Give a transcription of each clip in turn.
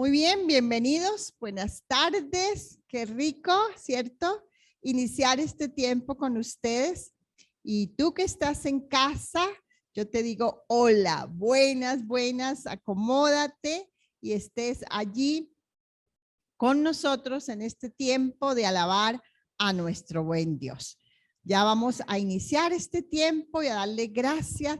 Muy bien, bienvenidos, buenas tardes, qué rico, ¿cierto? Iniciar este tiempo con ustedes. Y tú que estás en casa, yo te digo hola, buenas, acomódate y estés allí con nosotros en este tiempo de alabar a nuestro buen Dios. Ya vamos a iniciar este tiempo y a darle gracias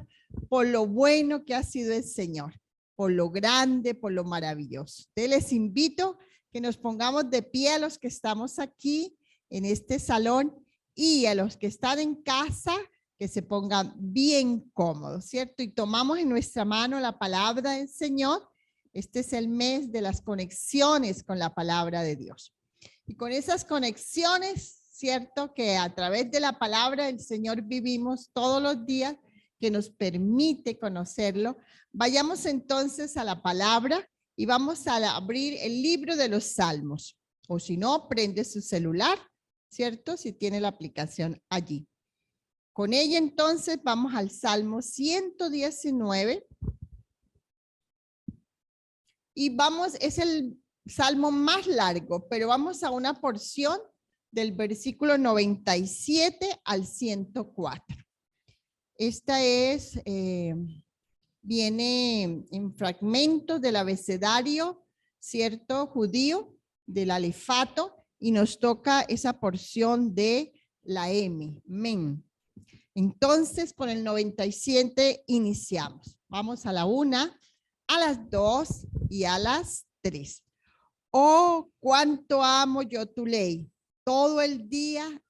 por lo bueno que ha sido el Señor, por lo grande, por lo maravilloso. Te les invito que nos pongamos de pie a los que estamos aquí en este salón y a los que están en casa que se pongan bien cómodos, ¿cierto? Y tomamos en nuestra mano la palabra del Señor. Este es el mes de las conexiones con la palabra de Dios. Y con esas conexiones, ¿cierto? Que a través de la palabra del Señor vivimos todos los días, que nos permite conocerlo. Vayamos entonces a la palabra y vamos a abrir el libro de los Salmos. O si no, prende su celular, ¿cierto? Si tiene la aplicación allí. Con ella entonces vamos al Salmo 119. Y vamos, es el salmo más largo, pero vamos a una porción del versículo 97 al 104. Esta es, viene en fragmentos del abecedario, ¿cierto? Judío, del alefato, y nos toca esa porción de la M, men. Entonces, con el 97 iniciamos. Vamos a la 1, a las 2 y a las 3. Oh, cuánto amo yo tu ley. Todo el día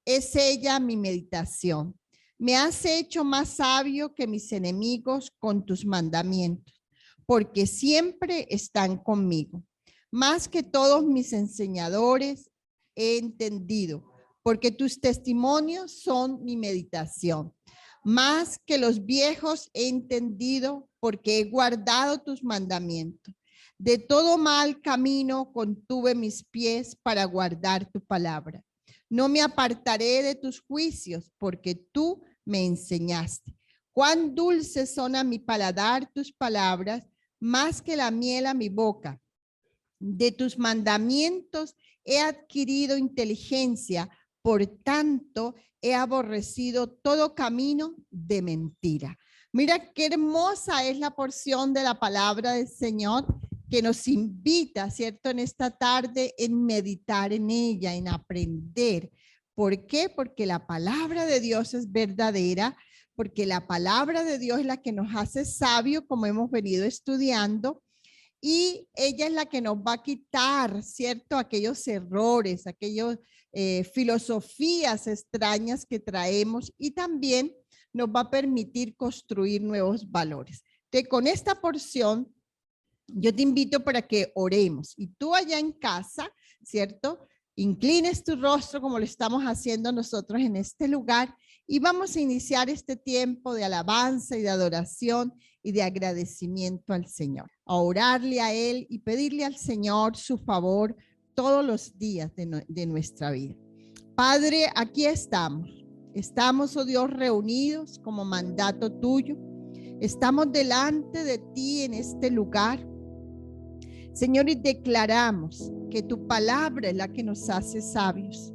es ella mi meditación. Me has hecho más sabio que mis enemigos con tus mandamientos, porque siempre están conmigo. Más que todos mis enseñadores he entendido, porque tus testimonios son mi meditación. Más que los viejos he entendido, porque he guardado tus mandamientos. De todo mal camino contuve mis pies para guardar tu palabra. No me apartaré de tus juicios, porque tú me enseñaste. Cuán dulces son a mi paladar tus palabras, más que la miel a mi boca. De tus mandamientos he adquirido inteligencia, por tanto he aborrecido todo camino de mentira. Mira qué hermosa es la porción de la palabra del Señor que nos invita, ¿cierto? En esta tarde en meditar en ella, en aprender. ¿Por qué? Porque la palabra de Dios es verdadera, porque la palabra de Dios es la que nos hace sabios, como hemos venido estudiando, y ella es la que nos va a quitar, ¿cierto? Aquellos errores, aquellas filosofías extrañas que traemos y también nos va a permitir construir nuevos valores. Entonces, con esta porción, yo te invito para que oremos y tú allá en casa, ¿cierto? Inclines tu rostro como lo estamos haciendo nosotros en este lugar y vamos a iniciar este tiempo de alabanza y de adoración y de agradecimiento al Señor. A orarle a Él y pedirle al Señor su favor todos los días de nuestra vida. Padre, aquí estamos. Estamos, oh Dios, reunidos como mandato tuyo. Estamos delante de ti en este lugar. Señor, y declaramos que tu palabra es la que nos hace sabios.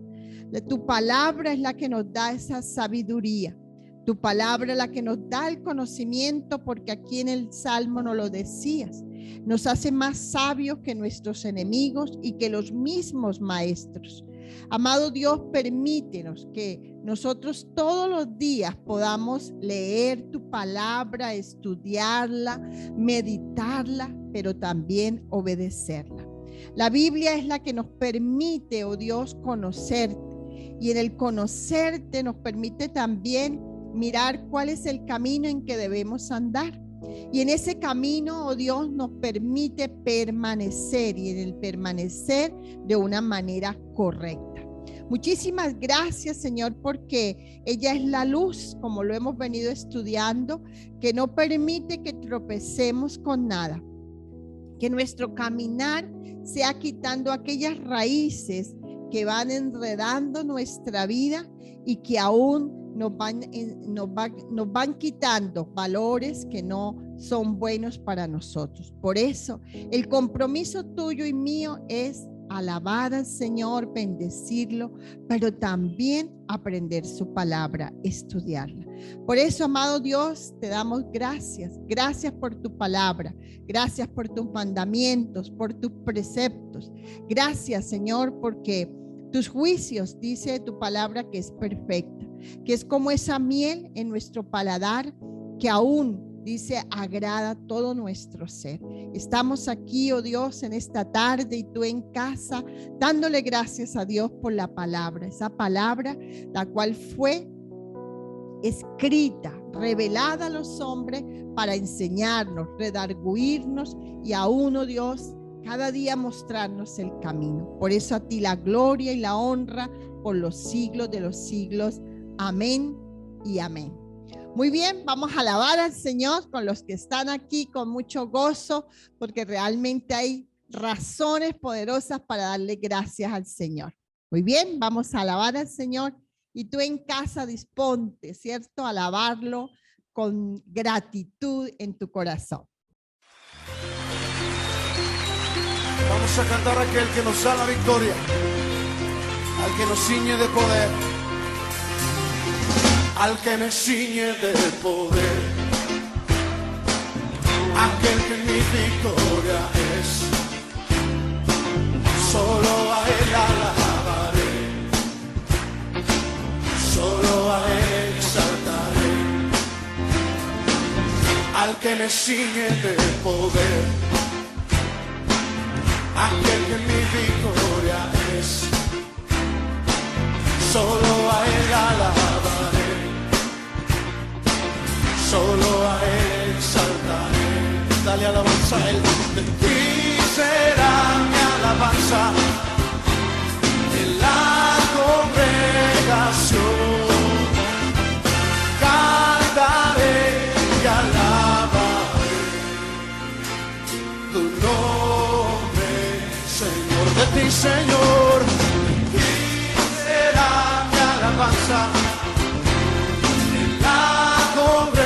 Tu palabra es la que nos da esa sabiduría. Tu palabra es la que nos da el conocimiento, porque aquí en el Salmo nos lo decías. Nos hace más sabios que nuestros enemigos y que los mismos maestros. Amado Dios, permítenos que nosotros todos los días podamos leer tu palabra, estudiarla, meditarla, pero también obedecerla. La Biblia es la que nos permite, oh Dios, conocerte. Y en el conocerte nos permite también mirar cuál es el camino en que debemos andar. Y en ese camino, oh Dios, nos permite permanecer y en el permanecer de una manera correcta. Muchísimas gracias, Señor, porque ella es la luz, como lo hemos venido estudiando, que no permite que tropecemos con nada. Que nuestro caminar sea quitando aquellas raíces que van enredando nuestra vida y que aún nos van quitando valores que no son buenos para nosotros. Por eso, el compromiso tuyo y mío es alabar al Señor, bendecirlo, pero también aprender su palabra, estudiarla. Por eso, amado Dios, te damos gracias. Gracias por tu palabra. Gracias por tus mandamientos, por tus preceptos. Gracias, Señor, porque tus juicios, dice tu palabra, que es perfecta, que es como esa miel en nuestro paladar que aún, dice, agrada todo nuestro ser. Estamos aquí, oh Dios, en esta tarde y tú en casa, dándole gracias a Dios por la palabra, esa palabra la cual fue escrita, revelada a los hombres para enseñarnos, redarguirnos y aún, oh Dios, cada día mostrarnos el camino. Por eso a ti la gloria y la honra por los siglos de los siglos. Amén y amén. Muy bien, vamos a alabar al Señor con los que están aquí con mucho gozo, porque realmente hay razones poderosas para darle gracias al Señor. Muy bien, vamos a alabar al Señor y tú en casa disponte, ¿cierto? A alabarlo con gratitud en tu corazón. Vamos a cantar a aquel que nos da la victoria, al que nos ciñe de poder, al que me ciñe de poder, aquel que mi victoria es. Solo a él alabaré, solo a él exaltaré, al que me ciñe de poder, aquel que mi victoria es. Solo a él alabaré, solo a él exaltaré. Dale alabanza a él. De ti será mi alabanza en la congregación. Cantaré y alabaré tu nombre, Señor. De ti, Señor, de ti será mi alabanza en la congregación.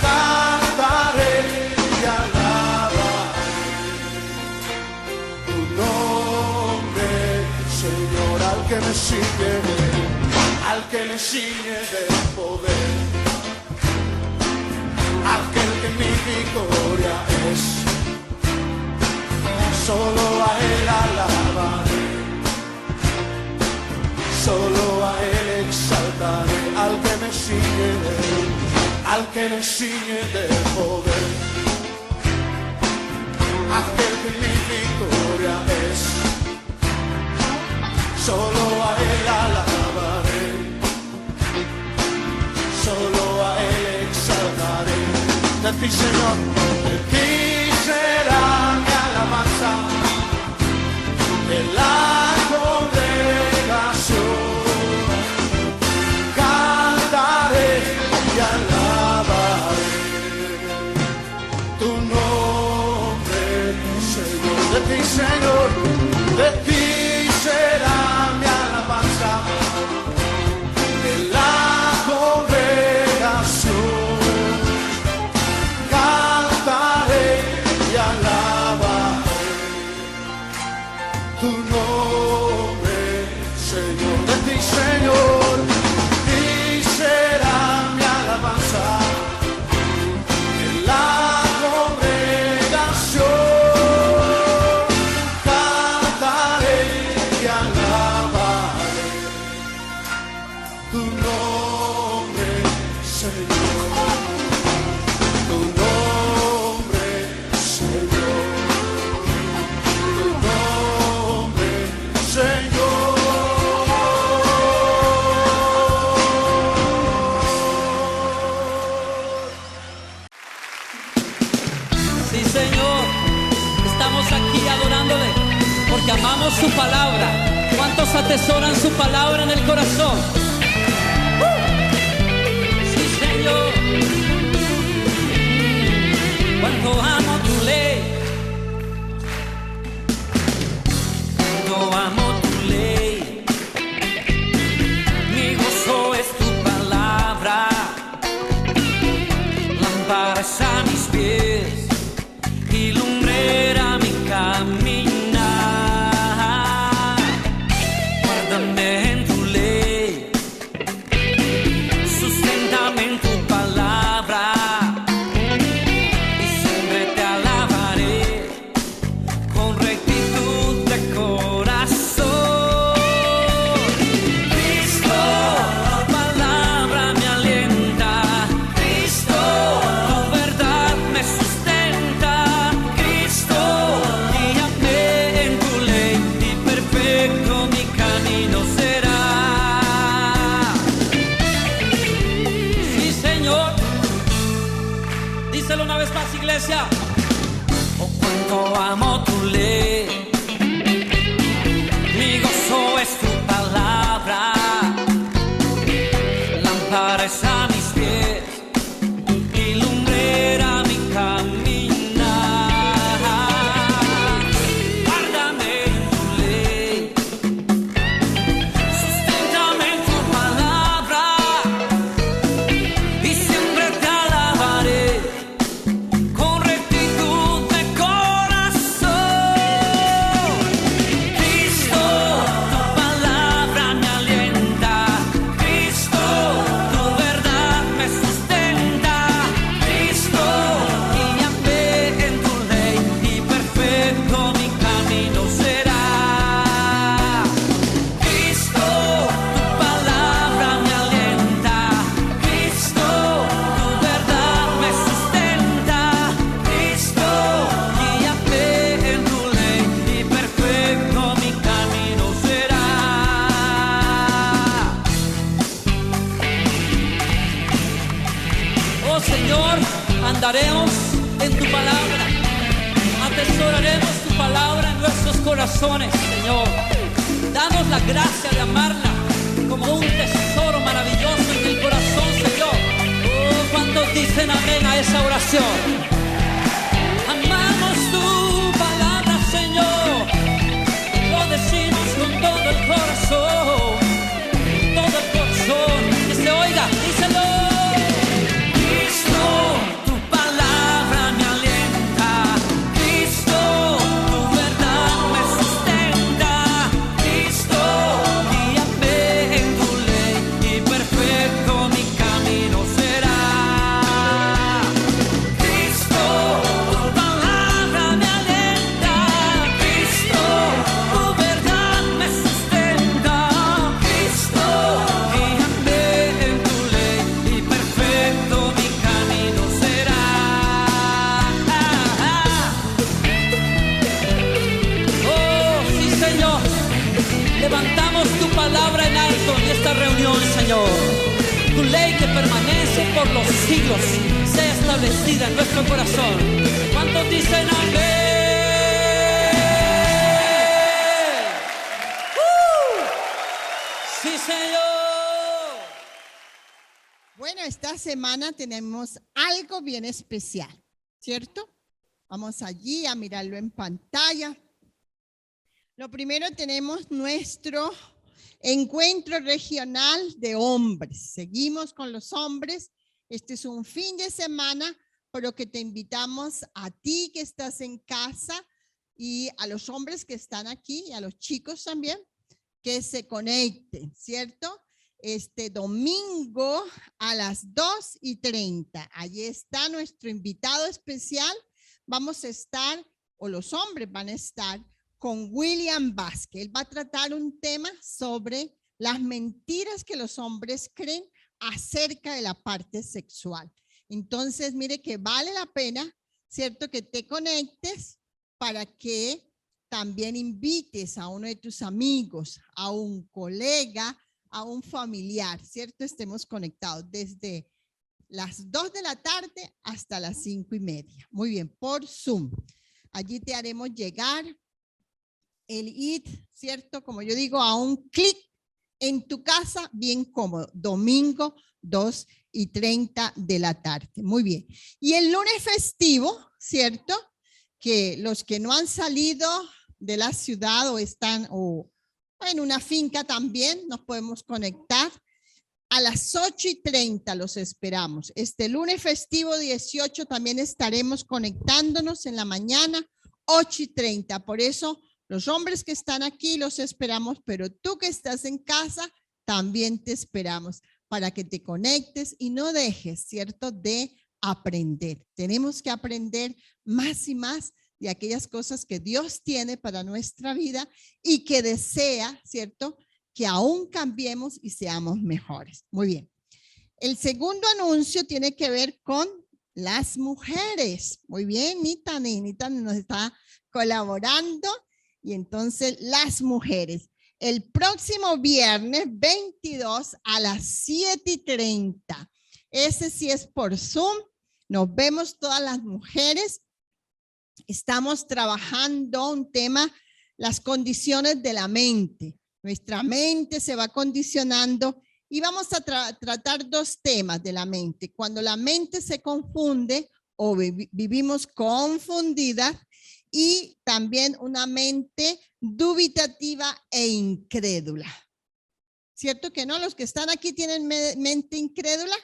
Cantaré y alabaré tu nombre, Señor. Al que me sigue, al que me sigue de poder, aquel que mi victoria es. Solo a él alabaré, solo a él exaltaré. Al que me sigue, al que me sigue de poder, aquel que mi victoria es. Solo a él alabaré, solo a él exaltaré. De ti, Señor, de ti será mi alabanza en la congregación. Cantaré y alabaré tu nombre, Señor. De ti, Señor, de ti será mi alabanza en la congregación. Cantaré y alabaré tu nombre, Señor. De ti, Señor, de ti será mi alabanza en la congregación. Cantaré y alabaré tu nombre, Señor. Tu nombre, Señor. Tu nombre, Señor. Sí, Señor, estamos aquí adorándole porque amamos su palabra. ¿Cuántos atesoran su palabra en el corazón? Sí, Señor. Cuánto amo tu ley, cuánto amo tu ley. Mi gozo es tu palabra, pies y lumbrera mi caminar. Guárdame en tu ley, susténtame en tu palabra, y siempre te alabaré con rectitud de corazón. Cristo, tu palabra me alienta. Cristo, tu verdad me sustenta. Cristo, guíame en tu ley y perfecto mi camino será. Sí, Señor. Díselo una vez más, iglesia. Oh, cuánto amo tu ley. Mi gozo es tu palabra. Lámpara es a mis pies y lumbrera mi caminar. Guárdame en tu ley, susténtame en tu palabra, y siempre te alabaré con rectitud de corazón. Cristo, tu palabra me alienta. Cristo, tu verdad me sustenta. Cristo, guíame en tu ley y perfecto mi camino será. Cristo, tu palabra me alienta. Cristo, tu verdad me sustenta. Cristo, guíame en tu ley y perfecto mi camino será. Oh Señor, andaremos en tu palabra, atesoraremos tu palabra en nuestros corazones, Señor. Danos la gracia de amarla como un tesoro maravilloso en el corazón, Señor. Oh, ¿cuántos dicen amén a esa oración? Amamos tu palabra, Señor. Lo decimos con todo el corazón, todo el corazón. Que se oiga, díselo. Cristo, tu palabra me alienta. Cristo, tu verdad me sustenta. Cristo, guíame en tu ley y perfecto mi camino será. Cristo, tu palabra me alienta. Cristo, tu verdad me sustenta. Cristo, guíame en tu ley y perfecto mi camino será. Oh, sí, Señor. Levantamos tu palabra en alto en esta reunión, Señor. Tu ley que permanece por los siglos sea establecida en nuestro corazón. ¿Cuántos dicen amén? Sí, Señor. Bueno, esta semana tenemos algo bien especial, ¿cierto? Vamos allí a mirarlo en pantalla. Lo primero, tenemos nuestro encuentro regional de hombres. Seguimos con los hombres. Este es un fin de semana, pero que te invitamos a ti que estás en casa y a los hombres que están aquí y a los chicos también, que se conecten, ¿cierto? Este domingo a las 2:30. Allí está nuestro invitado especial. Vamos a estar, o los hombres van a estar, con William Vázquez. Él va a tratar un tema sobre las mentiras que los hombres creen acerca de la parte sexual. Entonces, mire que vale la pena, ¿cierto?, que te conectes para que también invites a uno de tus amigos, a un colega, a un familiar, ¿cierto? Estemos conectados desde las 2 de la tarde hasta las 5:30. Muy bien, por Zoom. Allí te haremos llegar el IT, ¿cierto? Como yo digo, a un clic en tu casa, bien cómodo. Domingo, 2:30 de la tarde. Muy bien. Y el lunes festivo, ¿cierto? Que los que no han salido de la ciudad o están en una finca también, nos podemos conectar A las 8:30 los esperamos. Este lunes festivo 18 también estaremos conectándonos en la mañana, 8:30. Por eso los hombres que están aquí los esperamos, pero tú que estás en casa también te esperamos para que te conectes y no dejes, ¿cierto?, de aprender. Tenemos que aprender más y más de aquellas cosas que Dios tiene para nuestra vida y que desea, ¿cierto?, que aún cambiemos y seamos mejores. Muy bien. El segundo anuncio tiene que ver con las mujeres. Muy bien, Nitani nos está colaborando. Y entonces, las mujeres. El próximo viernes 22 a las 7:30. Ese sí es por Zoom. Nos vemos todas las mujeres. Estamos trabajando un tema, las condiciones de la mente. Nuestra mente se va condicionando y vamos a tratar dos temas de la mente. Cuando la mente se confunde o vivimos confundidas, y también una mente dubitativa e incrédula. ¿Cierto que no? ¿Los que están aquí tienen mente incrédula?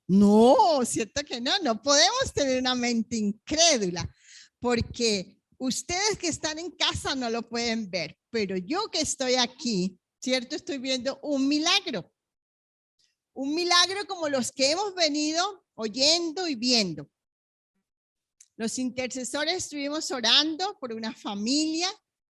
No, ¿cierto que no? No podemos tener una mente incrédula porque ustedes que están en casa no lo pueden ver, pero yo que estoy aquí, ¿cierto? Estoy viendo un milagro. Un milagro como los que hemos venido oyendo y viendo. Los intercesores estuvimos orando por una familia,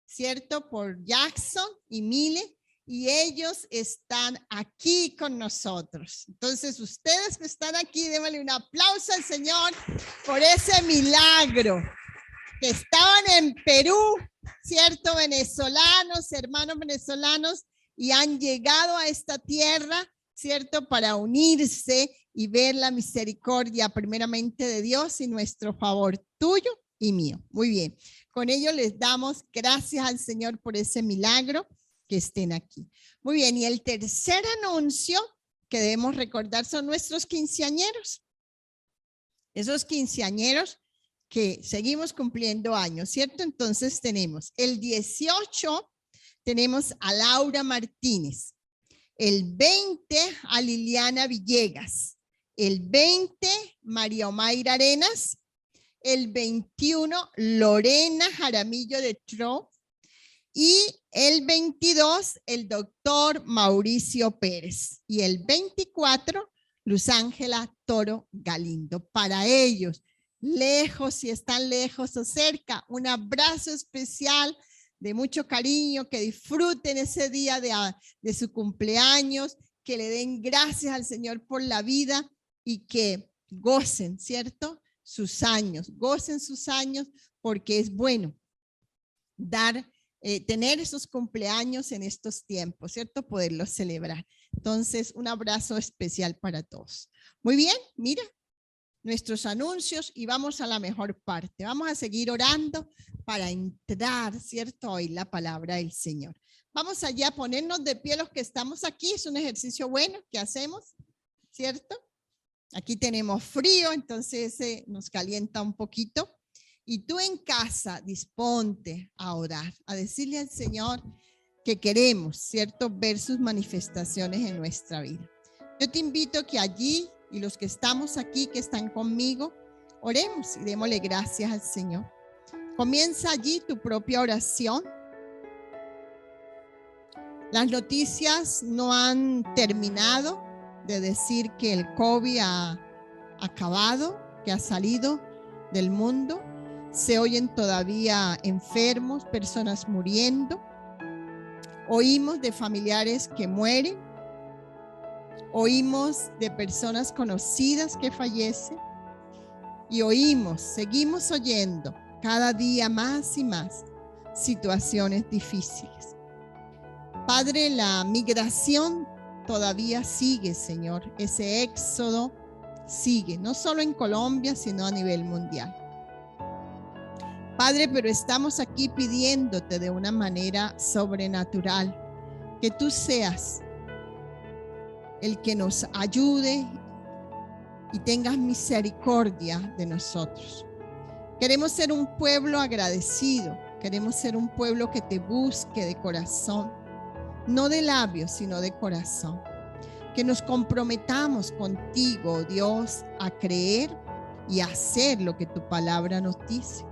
¿cierto? Por Jackson y Mile, y ellos están aquí con nosotros. Entonces, ustedes que están aquí, démosle un aplauso al Señor por ese milagro. Que estaban en Perú, ¿cierto? Venezolanos, hermanos venezolanos, y han llegado a esta tierra, ¿cierto? Para unirse y ver la misericordia primeramente de Dios y nuestro favor tuyo y mío. Muy bien. Con ello les damos gracias al Señor por ese milagro que estén aquí. Muy bien. Y el tercer anuncio que debemos recordar son nuestros quinceañeros. Esos quinceañeros que seguimos cumpliendo años, ¿cierto? Entonces tenemos el 18, tenemos a Laura Martínez. El 20 a Liliana Villegas. El 20, María Omaira Arenas. El 21, Lorena Jaramillo de Tro. Y el 22, el doctor Mauricio Pérez. Y el 24, Luz Ángela Toro Galindo. Para ellos, lejos, si están lejos o cerca, un abrazo especial de mucho cariño, que disfruten ese día de su cumpleaños, que le den gracias al Señor por la vida y que gocen, ¿cierto? Sus años, gocen sus años porque es bueno tener esos cumpleaños en estos tiempos, ¿cierto? Poderlos celebrar. Entonces, un abrazo especial para todos. Muy bien, mira nuestros anuncios y vamos a la mejor parte. Vamos a seguir orando para entrar, ¿cierto? Hoy la palabra del Señor. Vamos allá a ponernos de pie los que estamos aquí. Es un ejercicio bueno que hacemos, ¿cierto? Aquí tenemos frío, entonces nos calienta un poquito. Y tú en casa disponte a orar, a decirle al Señor que queremos, ¿cierto? Ver sus manifestaciones en nuestra vida. Yo te invito que allí y los que estamos aquí, que están conmigo, oremos y démosle gracias al Señor. Comienza allí tu propia oración. Las noticias no han terminado de decir que el COVID ha acabado, que ha salido del mundo. Se oyen todavía enfermos, personas muriendo. Oímos de familiares que mueren. Oímos de personas conocidas que fallecen. Y seguimos oyendo cada día más y más situaciones difíciles. Padre, la migración todavía sigue, Señor. Ese éxodo sigue, no solo en Colombia, sino a nivel mundial. Padre, pero estamos aquí pidiéndote de una manera sobrenatural que tú seas el que nos ayude y tengas misericordia de nosotros. Queremos ser un pueblo agradecido, queremos ser un pueblo que te busque de corazón, no de labios, sino de corazón. que nos comprometamos contigo, Dios, a creer y a hacer lo que tu palabra nos dice.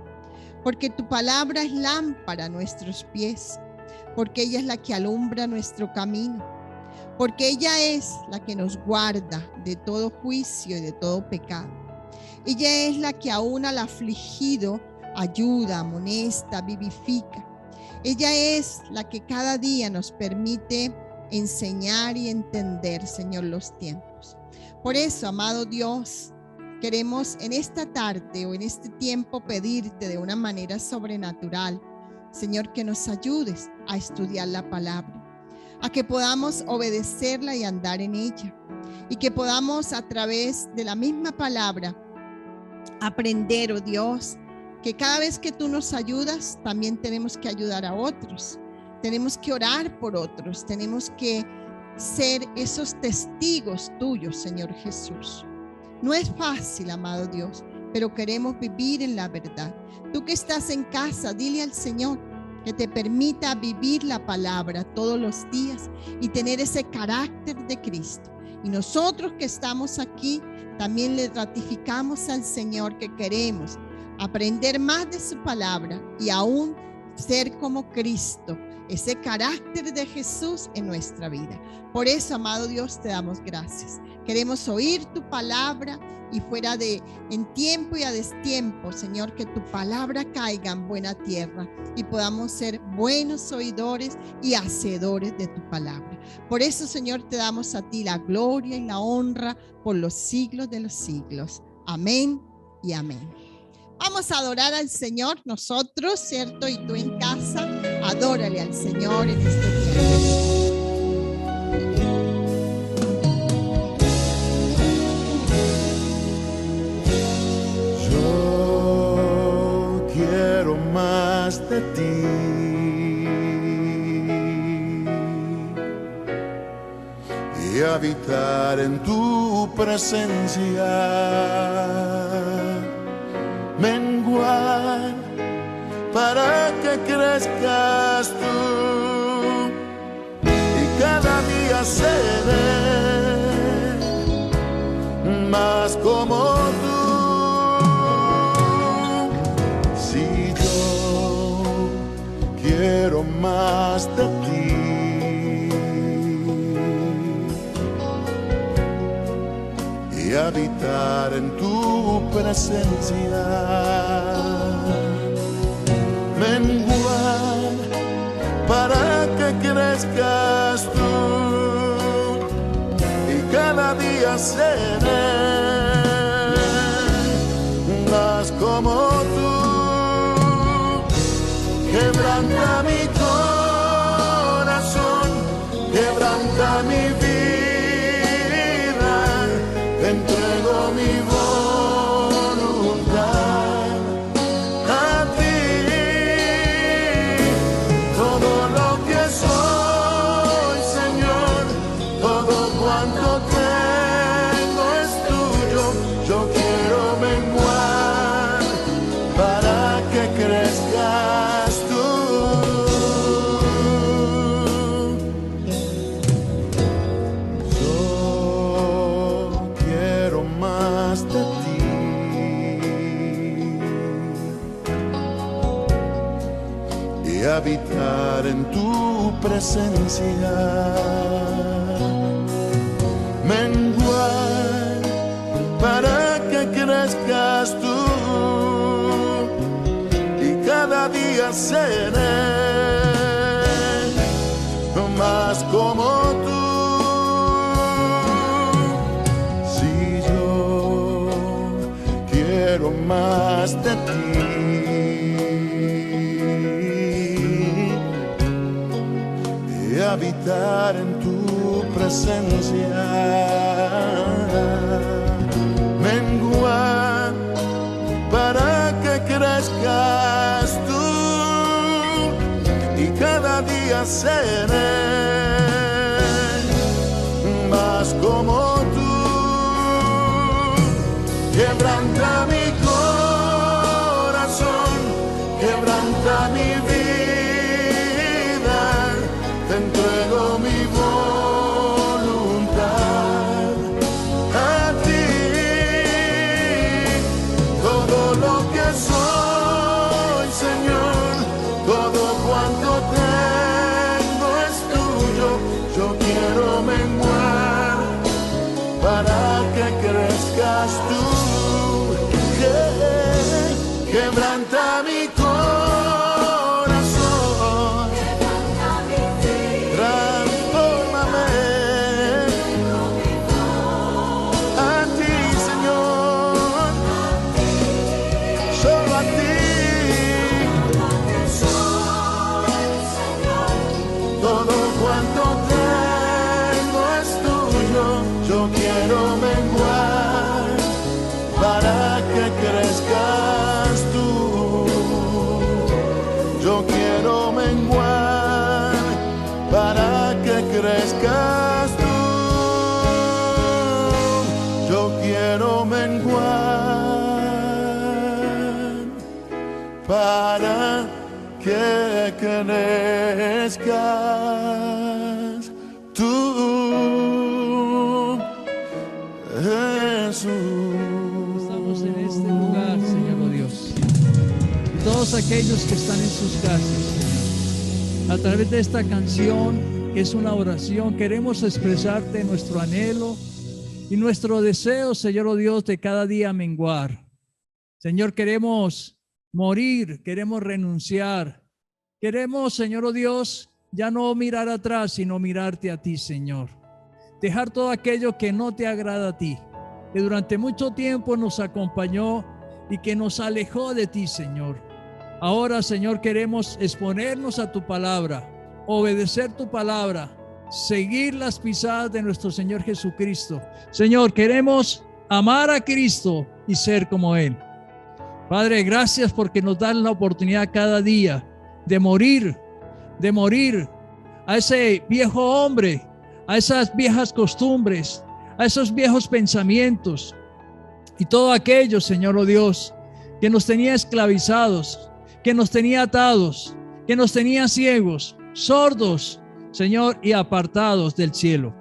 Porque tu palabra es lámpara a nuestros pies, porque ella es la que alumbra nuestro camino, porque ella es la que nos guarda de todo juicio y de todo pecado. Ella es la que aún al afligido ayuda, amonesta, vivifica. Ella es la que cada día nos permite enseñar y entender, Señor, los tiempos. Por eso, amado Dios, queremos en esta tarde o en este tiempo pedirte de una manera sobrenatural, Señor, que nos ayudes a estudiar la palabra, a que podamos obedecerla y andar en ella, y que podamos a través de la misma palabra aprender, oh Dios, que cada vez que tú nos ayudas, también tenemos que ayudar a otros. Tenemos que orar por otros, tenemos que ser esos testigos tuyos, Señor Jesús. No es fácil, amado Dios, pero queremos vivir en la verdad. Tú que estás en casa, dile al Señor que te permita vivir la palabra todos los días y tener ese carácter de Cristo. Y nosotros que estamos aquí, también le ratificamos al Señor que queremos aprender más de su palabra y aún ser como Cristo, ese carácter de Jesús en nuestra vida. Por eso, amado Dios, te damos gracias. Queremos oír tu palabra y fuera de en tiempo y a destiempo, Señor, que tu palabra caiga en buena tierra y podamos ser buenos oidores y hacedores de tu palabra. Por eso, Señor, te damos a ti la gloria y la honra por los siglos de los siglos. Amén y amén. Vamos a adorar al Señor nosotros, ¿cierto? Y tú en casa, adórale al Señor en este tiempo. Yo quiero más de ti y habitar en tu presencia. Menguar para que crezcas tú y cada día seré más como tú. Si yo quiero más de ti y habitar en tu presencia, menguar para que crezcas tú y cada día seré más como tú. Quebranta mi corazón, quebranta mi vida, te entrego mi voluntad a ti. Todo lo que soy, Señor, todo cuanto tengo es tuyo. Yo quiero menguar para que crezcas tú. Yo quiero más de ti y habitar en tu presencia. Menguar para que crezcas tú y cada día seré más como tú. Si yo quiero más de ti y habitar en tu presencia, menguar para que crezcas tú y cada día seré más como tú. Quebranta mi corazón, quebranta mi vida, te entrego mi voluntad para que crezcas tú. Yo quiero menguar para que crezcas tú. Yo quiero menguar para que crezcas tú, Jesús. Estamos en este lugar, Señor, oh Dios. Y todos aquellos que están en sus casas, Señor, a través de esta canción, que es una oración, queremos expresarte nuestro anhelo y nuestro deseo, Señor, oh Dios, de cada día menguar. Señor, queremos morir, queremos renunciar. Queremos, Señor, oh Dios, ya no mirar atrás, sino mirarte a ti, Señor. Dejar todo aquello que no te agrada a ti, que durante mucho tiempo nos acompañó y que nos alejó de ti, Señor. Ahora, Señor, queremos exponernos a tu palabra, obedecer tu palabra, seguir las pisadas de nuestro Señor Jesucristo. Señor, queremos amar a Cristo y ser como Él. Padre, gracias porque nos dan la oportunidad cada día de morir a ese viejo hombre, a esas viejas costumbres, a esos viejos pensamientos y todo aquello, Señor, oh Dios, que nos tenía esclavizados, que nos tenía atados, que nos tenía ciegos, sordos, Señor, y apartados del cielo.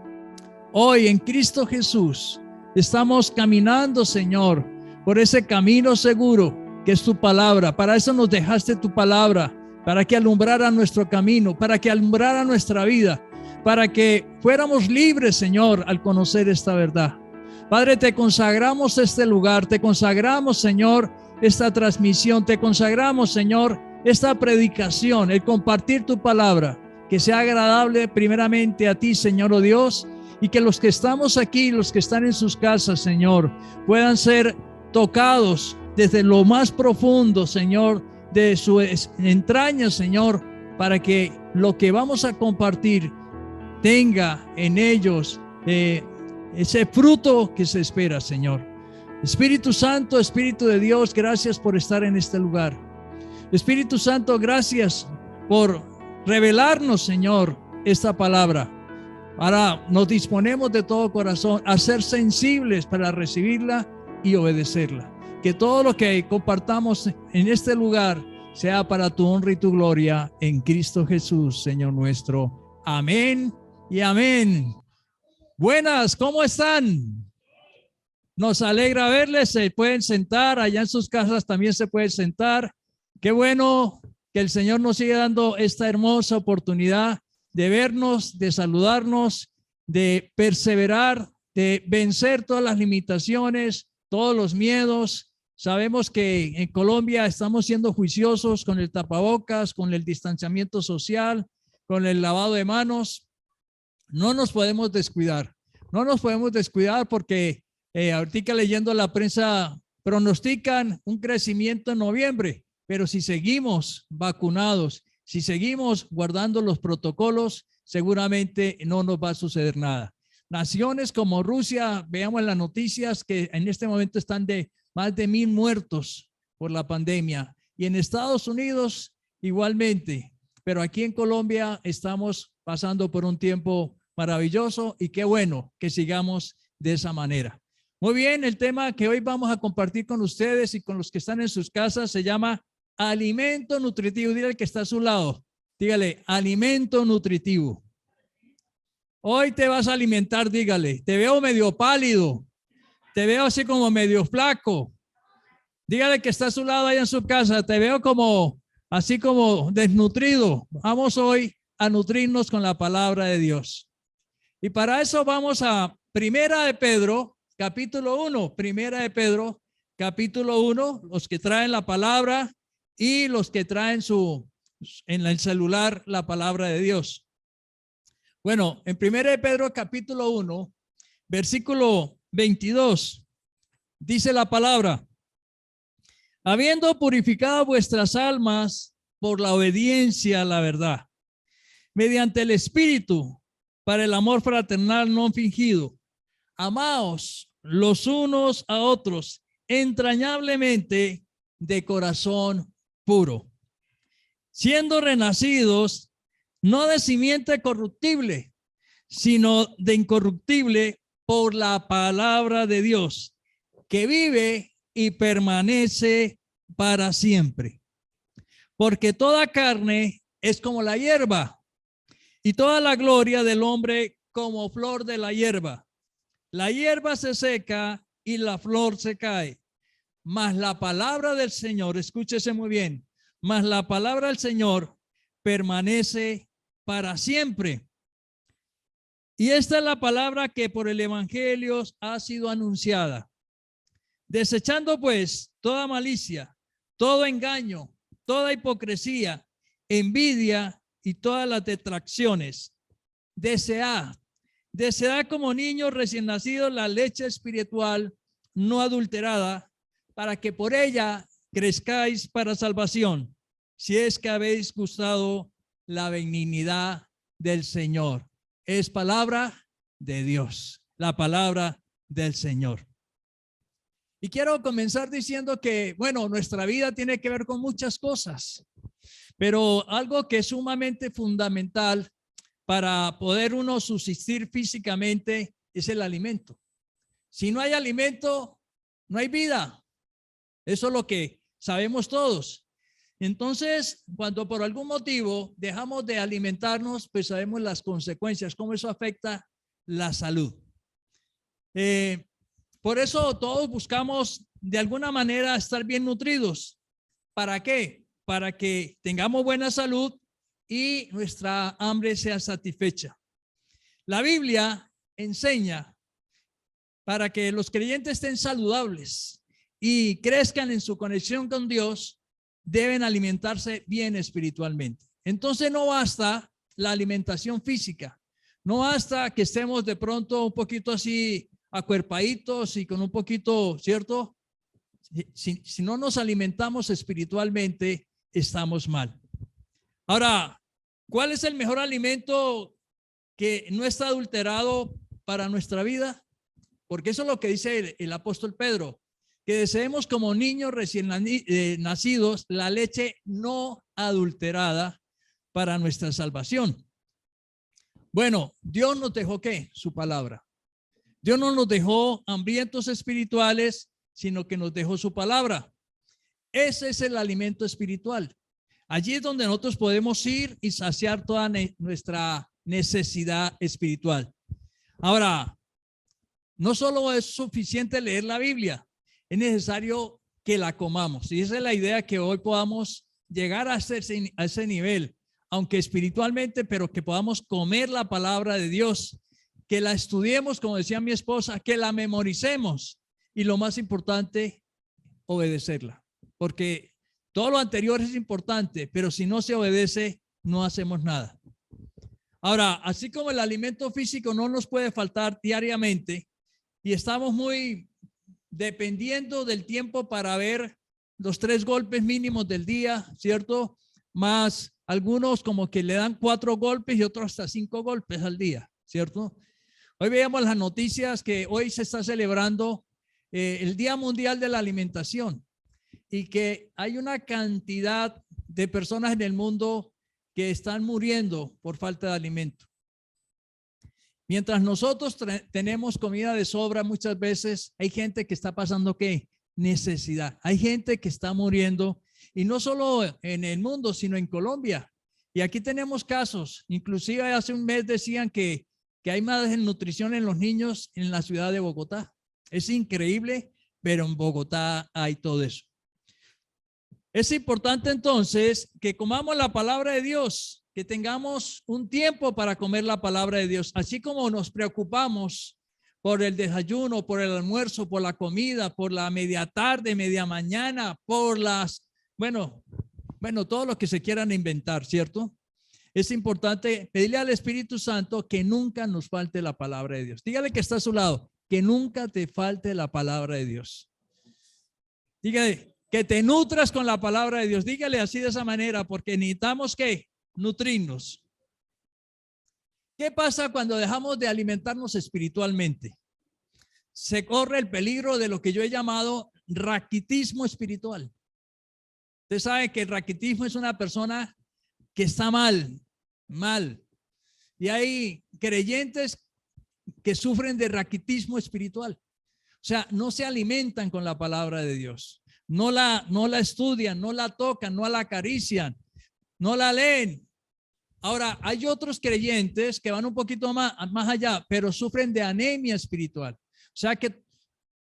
Hoy en Cristo Jesús estamos caminando, Señor, por ese camino seguro que es tu palabra. Para eso nos dejaste tu palabra, para que alumbrara nuestro camino, para que alumbrara nuestra vida, para que fuéramos libres, Señor, al conocer esta verdad. Padre, te consagramos este lugar, te consagramos, Señor, esta transmisión, te consagramos, Señor, esta predicación, el compartir tu palabra, que sea agradable primeramente a ti, Señor, oh Dios, y que los que estamos aquí, los que están en sus casas, Señor, puedan ser tocados desde lo más profundo, Señor, de sus entrañas, Señor, para que lo que vamos a compartir tenga en ellos ese fruto que se espera, Señor. Espíritu Santo, Espíritu de Dios, gracias por estar en este lugar. Espíritu Santo, gracias por revelarnos, Señor, esta palabra. Ahora nos disponemos de todo corazón a ser sensibles para recibirla y obedecerla. Que todo lo que compartamos en este lugar sea para tu honra y tu gloria en Cristo Jesús, Señor nuestro. Amén y amén. Buenas, ¿cómo están? Nos alegra verles, se pueden sentar, allá en sus casas también se pueden sentar. Qué bueno que el Señor nos siga dando esta hermosa oportunidad de vernos, de saludarnos, de perseverar, de vencer todas las limitaciones, todos los miedos. Sabemos que en Colombia estamos siendo juiciosos con el tapabocas, con el distanciamiento social, con el lavado de manos. No nos podemos descuidar. No nos podemos descuidar porque ahorita leyendo la prensa pronostican un crecimiento en noviembre, pero si seguimos vacunados, si seguimos guardando los protocolos, seguramente no nos va a suceder nada. Naciones como Rusia, veamos en las noticias que en este momento están de más de 1,000 muertos por la pandemia, y en Estados Unidos igualmente, pero aquí en Colombia estamos pasando por un tiempo maravilloso y qué bueno que sigamos de esa manera. Muy bien, el tema que hoy vamos a compartir con ustedes y con los que están en sus casas se llama alimento nutritivo. Dígale al que está a su lado, dígale alimento nutritivo. Hoy te vas a alimentar, dígale, te veo medio pálido, te veo así como medio flaco. Dígale que está a su lado allá en su casa, te veo como así como desnutrido. Vamos hoy a nutrirnos con la palabra de Dios. Y para eso vamos a Primera de Pedro, capítulo 1. Primera de Pedro, capítulo 1. Los que traen la palabra y los que traen en el celular la palabra de Dios. Bueno, en Primera de Pedro, capítulo 1, versículo 22, dice la palabra: habiendo purificado vuestras almas por la obediencia a la verdad, mediante el Espíritu, para el amor fraternal no fingido, amaos los unos a otros entrañablemente de corazón puro, siendo renacidos no de simiente corruptible, sino de incorruptible por la palabra de Dios, que vive y permanece para siempre. Porque toda carne es como la hierba, y toda la gloria del hombre como flor de la hierba. La hierba se seca y la flor se cae, mas la palabra del Señor, escúchese muy bien, mas la palabra del Señor permanece para siempre. Y esta es la palabra que por el evangelio ha sido anunciada. Desechando pues toda malicia, todo engaño, toda hipocresía, envidia y todas las detracciones, desead como niños recién nacidos la leche espiritual no adulterada, para que por ella crezcáis para salvación, si es que habéis gustado la benignidad del Señor. Es palabra de Dios, la palabra del Señor. Y quiero comenzar diciendo que, bueno, nuestra vida tiene que ver con muchas cosas, pero algo que es sumamente fundamental para poder uno subsistir físicamente es el alimento. Si no hay alimento, no hay vida. Eso es lo que sabemos todos. Entonces, cuando por algún motivo dejamos de alimentarnos, pues sabemos las consecuencias, cómo eso afecta la salud. Por eso todos buscamos de alguna manera estar bien nutridos. ¿Para qué? Para que tengamos buena salud y nuestra hambre sea satisfecha. La Biblia enseña para que los creyentes estén saludables y crezcan en su conexión con Dios, deben alimentarse bien espiritualmente. Entonces no basta la alimentación física, no basta que estemos de pronto un poquito así acuerpaditos y con un poquito, ¿cierto? Si no nos alimentamos espiritualmente, estamos mal. Ahora, ¿cuál es el mejor alimento que no está adulterado para nuestra vida? Porque eso es lo que dice el apóstol Pedro, que deseemos como niños recién nacidos la leche no adulterada para nuestra salvación. Bueno, Dios nos dejó ¿qué? Su palabra. Dios no nos dejó hambrientos espirituales, sino que nos dejó su palabra. Ese es el alimento espiritual. Allí es donde nosotros podemos ir y saciar toda nuestra necesidad espiritual. Ahora, no solo es suficiente leer la Biblia, es necesario que la comamos. Y esa es la idea, que hoy podamos llegar a ese nivel, aunque espiritualmente, pero que podamos comer la palabra de Dios, que la estudiemos, como decía mi esposa, que la memoricemos y lo más importante, obedecerla. Porque todo lo anterior es importante, pero si no se obedece, no hacemos nada. Ahora, así como el alimento físico no nos puede faltar diariamente y estamos muy dependiendo del tiempo para ver los 3 golpes mínimos del día, ¿cierto? Más algunos como que le dan 4 golpes y otros hasta 5 golpes al día, ¿cierto? Hoy veíamos las noticias que hoy se está celebrando el Día Mundial de la Alimentación y que hay una cantidad de personas en el mundo que están muriendo por falta de alimento. Mientras nosotros tenemos comida de sobra, muchas veces hay gente que está pasando ¿qué? Necesidad. Hay gente que está muriendo, y no solo en el mundo, sino en Colombia. Y aquí tenemos casos, inclusive hace un mes decían que hay más desnutrición en los niños en la ciudad de Bogotá. Es increíble, pero en Bogotá hay todo eso. Es importante entonces que comamos la palabra de Dios, que tengamos un tiempo para comer la palabra de Dios, así como nos preocupamos por el desayuno, por el almuerzo, por la comida, por la media tarde, media mañana, por las, bueno, todo lo que se quieran inventar, ¿cierto? Es importante pedirle al Espíritu Santo que nunca nos falte la palabra de Dios. Dígale que está a su lado, que nunca te falte la palabra de Dios. Dígale que te nutras con la palabra de Dios. Dígale así, de esa manera, porque necesitamos que nutrirnos. ¿Qué pasa cuando dejamos de alimentarnos espiritualmente? Se corre el peligro de lo que yo he llamado raquitismo espiritual. Usted sabe que el raquitismo es una persona que está mal. Y hay creyentes que sufren de raquitismo espiritual. O sea, no se alimentan con la palabra de Dios. No la estudian, no la tocan, no la acarician, no la leen. Ahora, hay otros creyentes que van un poquito más allá, pero sufren de anemia espiritual. O sea que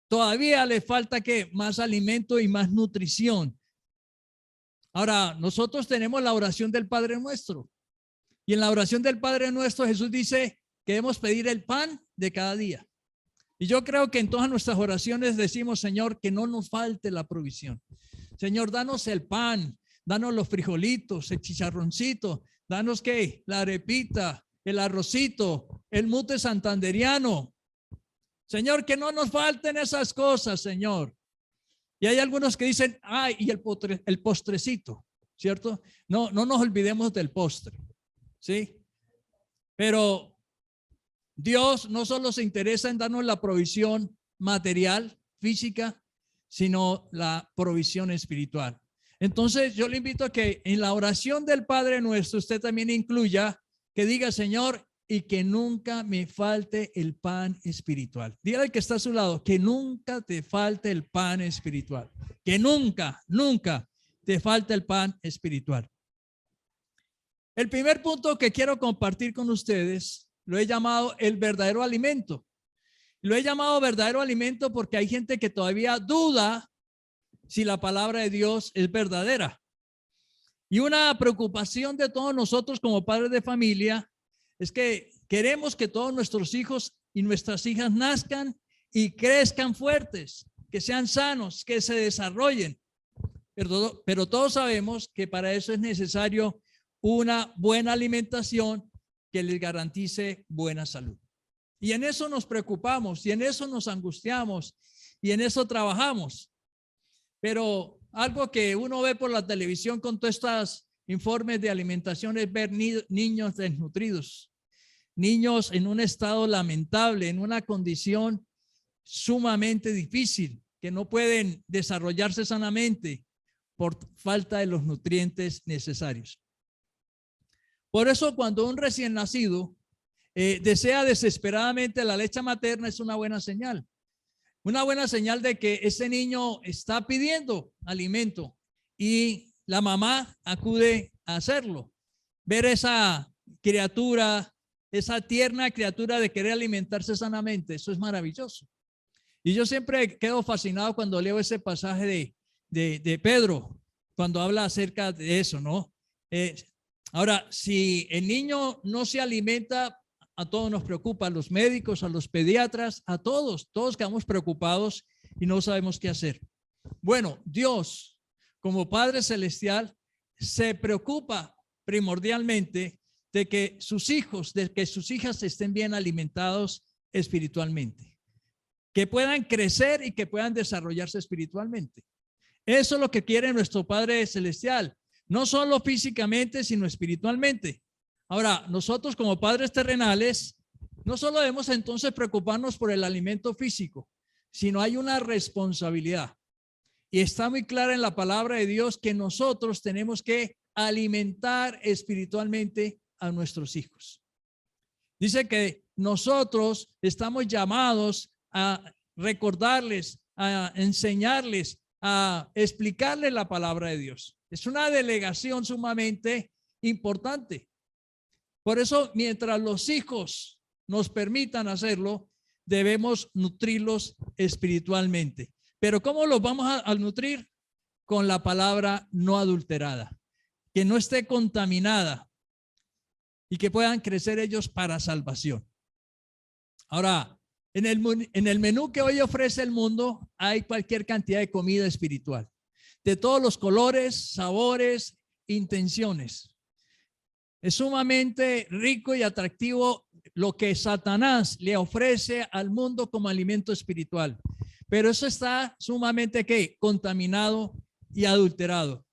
todavía le falta que más alimento y más nutrición. Ahora, nosotros tenemos la oración del Padre Nuestro. Y en la oración del Padre Nuestro, Jesús dice que debemos pedir el pan de cada día. Y yo creo que en todas nuestras oraciones decimos, Señor, que no nos falte la provisión. Señor, danos el pan, danos los frijolitos, el chicharroncito, danos ¿qué? La arepita, el arrocito, el mute santanderiano. Señor, que no nos falten esas cosas, Señor. Y hay algunos que dicen, ay, y el postrecito, ¿cierto? No nos olvidemos del postre, ¿sí? Pero Dios no solo se interesa en darnos la provisión material, física, sino la provisión espiritual. Entonces yo le invito a que en la oración del Padre Nuestro usted también incluya que diga, Señor, y que nunca me falte el pan espiritual. Dígale al que está a su lado, que nunca te falte el pan espiritual. Que nunca te falte el pan espiritual. El primer punto que quiero compartir con ustedes lo he llamado el verdadero alimento. Lo he llamado verdadero alimento porque hay gente que todavía duda si la palabra de Dios es verdadera. Y una preocupación de todos nosotros como padres de familia es que queremos que todos nuestros hijos y nuestras hijas nazcan y crezcan fuertes, que sean sanos, que se desarrollen. Pero todos sabemos que para eso es necesario una buena alimentación que les garantice buena salud. Y en eso nos preocupamos, y en eso nos angustiamos, y en eso trabajamos. Pero algo que uno ve por la televisión con todos estos informes de alimentación es ver niños desnutridos, niños en un estado lamentable, en una condición sumamente difícil, que no pueden desarrollarse sanamente por falta de los nutrientes necesarios. Por eso cuando un recién nacido desea desesperadamente la leche materna es una buena señal. Una buena señal de que ese niño está pidiendo alimento y la mamá acude a hacerlo. Ver esa criatura, esa tierna criatura de querer alimentarse sanamente, eso es maravilloso. Y yo siempre quedo fascinado cuando leo ese pasaje de Pedro, cuando habla acerca de eso, ¿no? Ahora, si el niño no se alimenta, a todos nos preocupa, a los médicos, a los pediatras, a todos quedamos preocupados y no sabemos qué hacer. Bueno, Dios, como Padre Celestial, se preocupa primordialmente de que sus hijos, de que sus hijas estén bien alimentados espiritualmente, que puedan crecer y que puedan desarrollarse espiritualmente. Eso es lo que quiere nuestro Padre Celestial, no solo físicamente, sino espiritualmente. Ahora, nosotros como padres terrenales, no solo debemos entonces preocuparnos por el alimento físico, sino hay una responsabilidad. Y está muy clara en la palabra de Dios que nosotros tenemos que alimentar espiritualmente a nuestros hijos. Dice que nosotros estamos llamados a recordarles, a enseñarles, a explicarles la palabra de Dios. Es una delegación sumamente importante. Por eso, mientras los hijos nos permitan hacerlo, debemos nutrirlos espiritualmente. Pero ¿cómo los vamos a nutrir? Con la palabra no adulterada, que no esté contaminada y que puedan crecer ellos para salvación. Ahora, en el menú que hoy ofrece el mundo hay cualquier cantidad de comida espiritual, de todos los colores, sabores, intenciones. Es sumamente rico y atractivo lo que Satanás le ofrece al mundo como alimento espiritual. Pero eso está sumamente ¿qué? Contaminado y adulterado.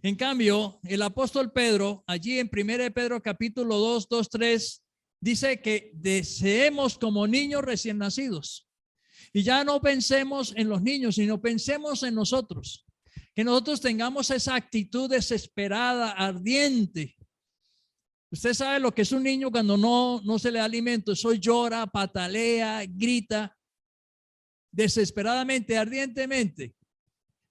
En cambio, el apóstol Pedro, allí en 1 Pedro capítulo 2, 3, dice que deseemos como niños recién nacidos. Y ya no pensemos en los niños, sino pensemos en nosotros. Que nosotros tengamos esa actitud desesperada, ardiente. Usted sabe lo que es un niño cuando no se le da alimento. Eso llora, patalea, grita desesperadamente, ardientemente.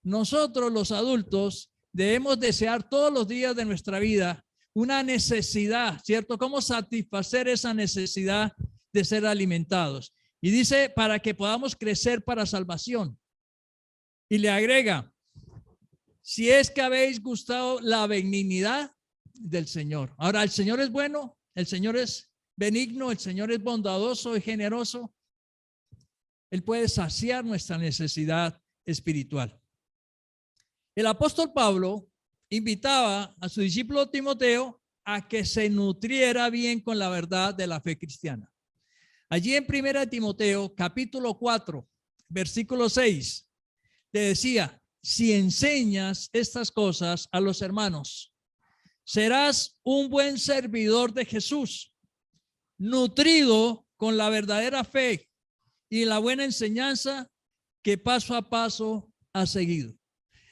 Nosotros los adultos debemos desear todos los días de nuestra vida una necesidad, ¿cierto? ¿Cómo satisfacer esa necesidad de ser alimentados? Y dice, para que podamos crecer para salvación. Y le agrega, si es que habéis gustado la benignidad del Señor. Ahora, el Señor es bueno, el Señor es benigno, el Señor es bondadoso y generoso. Él puede saciar nuestra necesidad espiritual. El apóstol Pablo invitaba a su discípulo Timoteo a que se nutriera bien con la verdad de la fe cristiana. Allí en 1 Timoteo, capítulo 4, versículo 6, le decía, si enseñas estas cosas a los hermanos, serás un buen servidor de Jesús, nutrido con la verdadera fe y la buena enseñanza que paso a paso has seguido.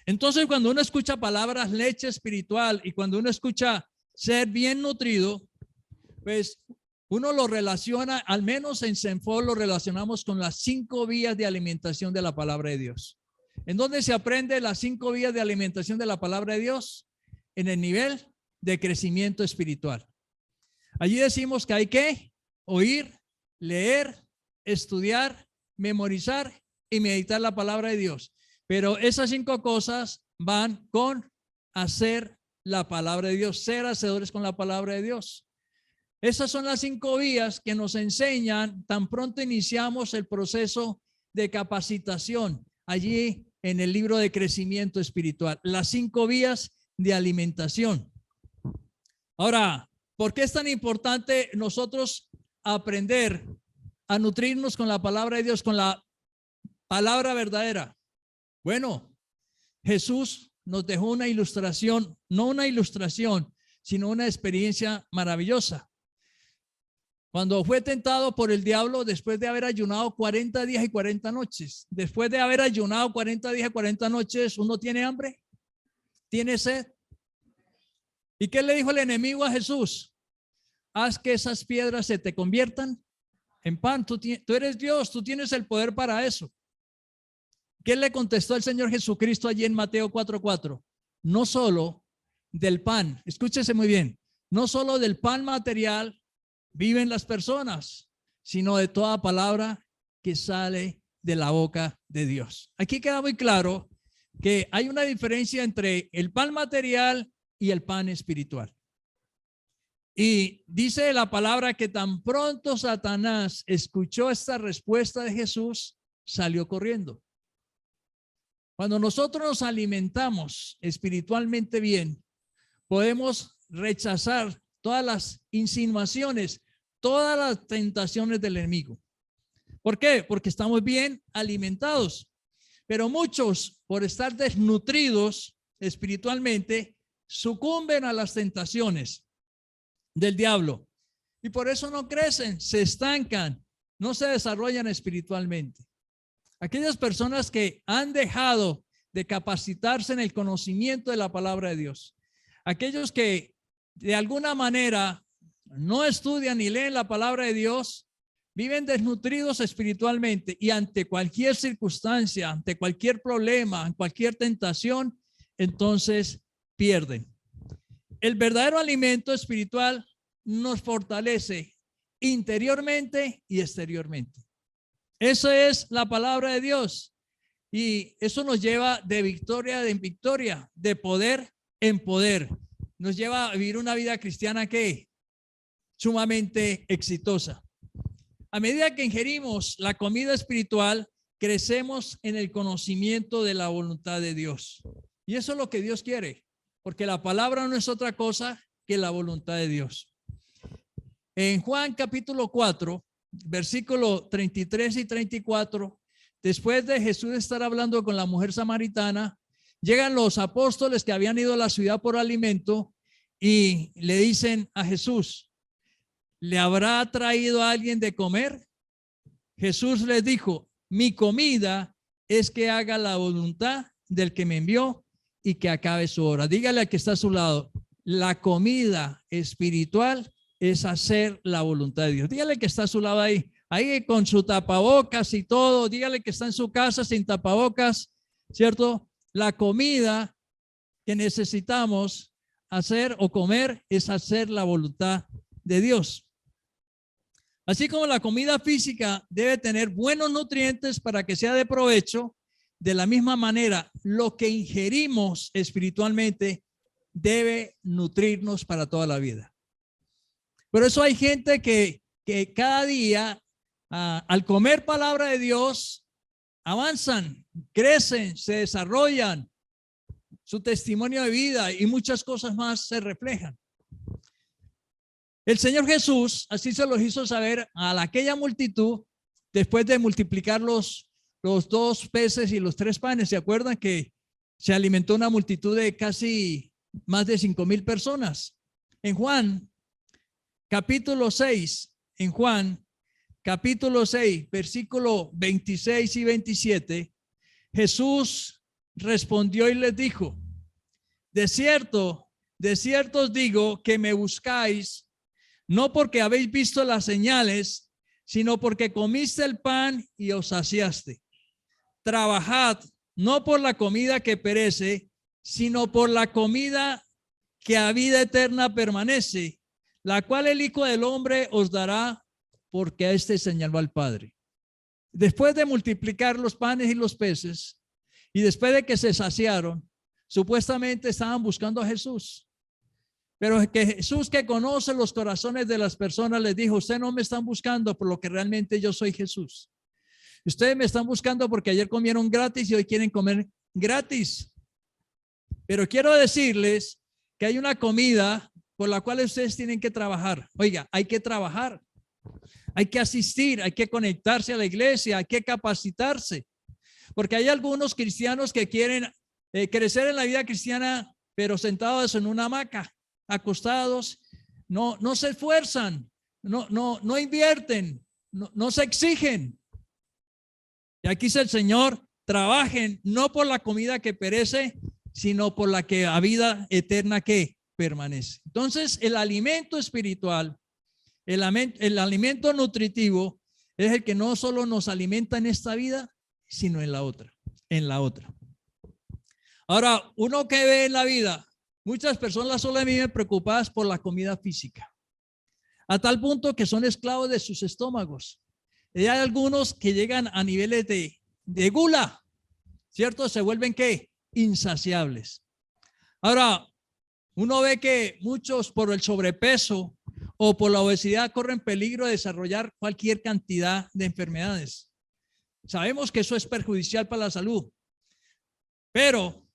Entonces, cuando uno escucha palabras leche espiritual y cuando uno escucha ser bien nutrido, pues uno lo relaciona, al menos en Senfo lo relacionamos con las 5 vías de alimentación de la palabra de Dios. ¿En dónde se aprende las 5 vías de alimentación de la palabra de Dios? En el nivel de crecimiento espiritual. Allí decimos que hay que oír, leer, estudiar, memorizar y meditar la palabra de Dios. Pero esas 5 cosas van con hacer la palabra de Dios, ser hacedores con la palabra de Dios. Esas son las 5 vías que nos enseñan tan pronto iniciamos el proceso de capacitación allí en el libro de crecimiento espiritual. Las 5 vías de alimentación. Ahora, ¿por qué es tan importante nosotros aprender a nutrirnos con la palabra de Dios, con la palabra verdadera? Bueno, Jesús nos dejó una ilustración, no una ilustración, sino una experiencia maravillosa. Cuando fue tentado por el diablo después de haber ayunado 40 días y 40 noches. Después de haber ayunado 40 días y 40 noches, ¿uno tiene hambre? ¿Tiene sed? ¿Y qué le dijo el enemigo a Jesús? Haz que esas piedras se te conviertan en pan. Tú eres Dios, tú tienes el poder para eso. ¿Qué le contestó el Señor Jesucristo allí en Mateo 4:4? No solo del pan, escúchese muy bien, no solo del pan material viven las personas, sino de toda palabra que sale de la boca de Dios. Aquí queda muy claro que hay una diferencia entre el pan material y el pan espiritual. Y dice la palabra que tan pronto Satanás escuchó esta respuesta de Jesús, salió corriendo. Cuando nosotros nos alimentamos espiritualmente bien, podemos rechazar todas las insinuaciones, todas las tentaciones del enemigo. ¿Por qué? Porque estamos bien alimentados. Pero muchos, por estar desnutridos espiritualmente, sucumben a las tentaciones del diablo. Y por eso no crecen, se estancan, no se desarrollan espiritualmente. Aquellas personas que han dejado de capacitarse en el conocimiento de la palabra de Dios, aquellos que de alguna manera no estudian ni leen la palabra de Dios, viven desnutridos espiritualmente y ante cualquier circunstancia, ante cualquier problema, ante cualquier tentación, entonces pierden. El verdadero alimento espiritual nos fortalece interiormente y exteriormente. Eso es la palabra de Dios y eso nos lleva de victoria en victoria, de poder en poder. Nos lleva a vivir una vida cristiana que sumamente exitosa. A medida que ingerimos la comida espiritual, crecemos en el conocimiento de la voluntad de Dios. Y eso es lo que Dios quiere, porque la palabra no es otra cosa que la voluntad de Dios. En Juan capítulo 4, versículo 33 y 34, después de Jesús estar hablando con la mujer samaritana, llegan los apóstoles que habían ido a la ciudad por alimento y le dicen a Jesús, ¿le habrá traído a alguien de comer? Jesús les dijo, mi comida es que haga la voluntad del que me envió y que acabe su obra. Dígale al que está a su lado, la comida espiritual es hacer la voluntad de Dios. Dígale que está a su lado ahí con su tapabocas y todo. Dígale que está en su casa sin tapabocas, ¿cierto? La comida que necesitamos hacer o comer es hacer la voluntad de Dios. Así como la comida física debe tener buenos nutrientes para que sea de provecho, de la misma manera, lo que ingerimos espiritualmente debe nutrirnos para toda la vida. Por eso hay gente que cada día, al comer palabra de Dios, avanzan, crecen, se desarrollan, su testimonio de vida y muchas cosas más se reflejan. El Señor Jesús así se los hizo saber a aquella multitud después de multiplicar los 2 peces y los 3 panes. ¿Se acuerdan que se alimentó una multitud de casi más de 5,000 personas? En Juan capítulo 6, versículo 26 y 27, Jesús respondió y les dijo: de cierto os digo que me buscáis, no porque habéis visto las señales, sino porque comiste el pan y os saciaste. Trabajad no por la comida que perece, sino por la comida que a vida eterna permanece, la cual el Hijo del Hombre os dará, porque a este señaló al Padre. Después de multiplicar los panes y los peces, y después de que se saciaron, supuestamente estaban buscando a Jesús. Pero que Jesús, que conoce los corazones de las personas, les dijo: ustedes no me están buscando por lo que realmente yo soy Jesús. Ustedes me están buscando porque ayer comieron gratis y hoy quieren comer gratis. Pero quiero decirles que hay una comida por la cual ustedes tienen que trabajar. Oiga, hay que trabajar, hay que asistir, hay que conectarse a la iglesia, hay que capacitarse. Porque hay algunos cristianos que quieren crecer en la vida cristiana, pero sentados en una hamaca, acostados, no se esfuerzan, no invierten, no se exigen. Y aquí dice el Señor: trabajen no por la comida que perece, sino por la que a vida eterna que permanece. Entonces, el alimento espiritual, el alimento nutritivo, es el que no solo nos alimenta en esta vida, sino en la otra. Ahora, uno que ve en la vida, muchas personas solo viven preocupadas por la comida física, a tal punto que son esclavos de sus estómagos. Y hay algunos que llegan a niveles de gula, ¿cierto? Se vuelven ¿qué? Insaciables. Ahora, uno ve que muchos por el sobrepeso o por la obesidad corren peligro de desarrollar cualquier cantidad de enfermedades. Sabemos que eso es perjudicial para la salud, pero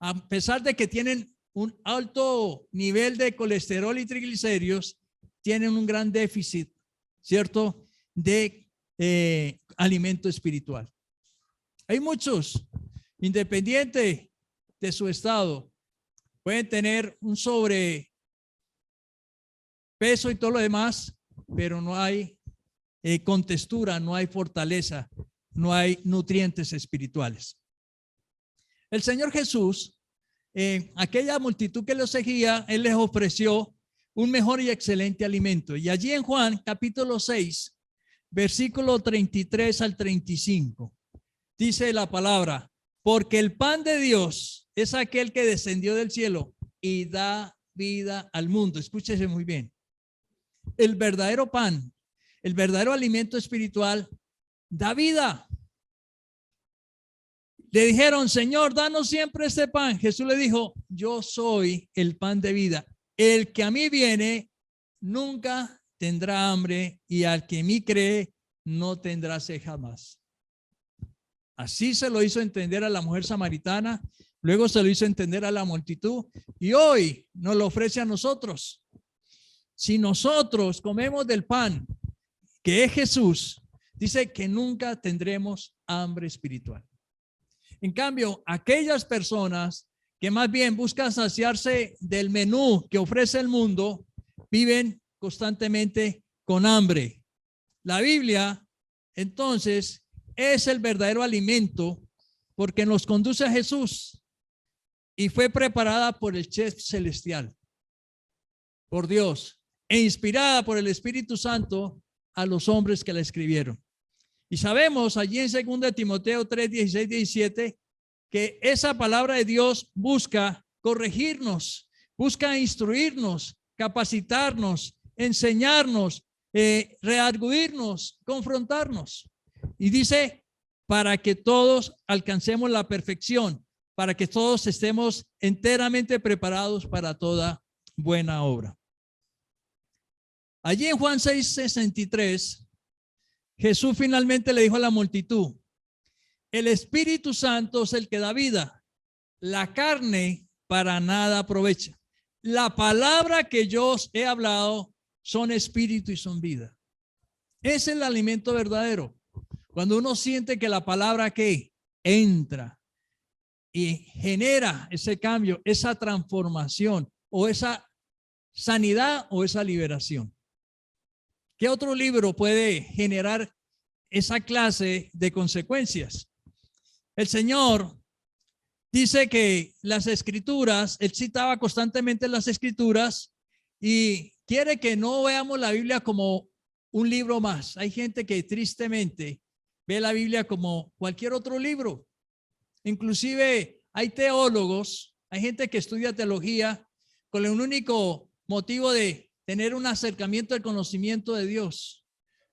a pesar de que tienen un alto nivel de colesterol y triglicéridos, tienen un gran déficit, ¿cierto?, de alimento espiritual. Hay muchos, independiente de su estado, pueden tener un sobrepeso y todo lo demás, pero no hay contextura, no hay fortaleza, no hay nutrientes espirituales. El Señor Jesús, aquella multitud que lo seguía, Él les ofreció un mejor y excelente alimento. Y allí en Juan capítulo 6, versículo 33 al 35, dice la palabra: porque el pan de Dios es aquel que descendió del cielo y da vida al mundo. Escúchese muy bien. El verdadero pan, el verdadero alimento espiritual, da vida. Le dijeron: Señor, danos siempre este pan. Jesús le dijo: yo soy el pan de vida. El que a mí viene nunca tendrá hambre, y al que en mí cree no tendrá sed jamás. Así se lo hizo entender a la mujer samaritana, luego se lo hizo entender a la multitud, y hoy nos lo ofrece a nosotros. Si nosotros comemos del pan que es Jesús, dice que nunca tendremos hambre espiritual. En cambio, aquellas personas que más bien buscan saciarse del menú que ofrece el mundo, viven constantemente con hambre. La Biblia, entonces, es el verdadero alimento porque nos conduce a Jesús y fue preparada por el chef celestial, por Dios, e inspirada por el Espíritu Santo a los hombres que la escribieron. Y sabemos allí en 2 Timoteo 3, 16, 17, que esa palabra de Dios busca corregirnos, busca instruirnos, capacitarnos, enseñarnos, redarguirnos, confrontarnos. Y dice, para que todos alcancemos la perfección, para que todos estemos enteramente preparados para toda buena obra. Allí en Juan 6:63, Jesús finalmente le dijo a la multitud, el Espíritu Santo es el que da vida, la carne para nada aprovecha. La palabra que yo os he hablado son espíritu y son vida. Es el alimento verdadero. Cuando uno siente que la palabra que entra y genera ese cambio, esa transformación o esa sanidad o esa liberación. ¿Qué otro libro puede generar esa clase de consecuencias? El Señor dice que las escrituras, él citaba constantemente las escrituras y quiere que no veamos la Biblia como un libro más. Hay gente que tristemente ve la Biblia como cualquier otro libro. Inclusive hay teólogos, hay gente que estudia teología con el único motivo de tener un acercamiento al conocimiento de Dios,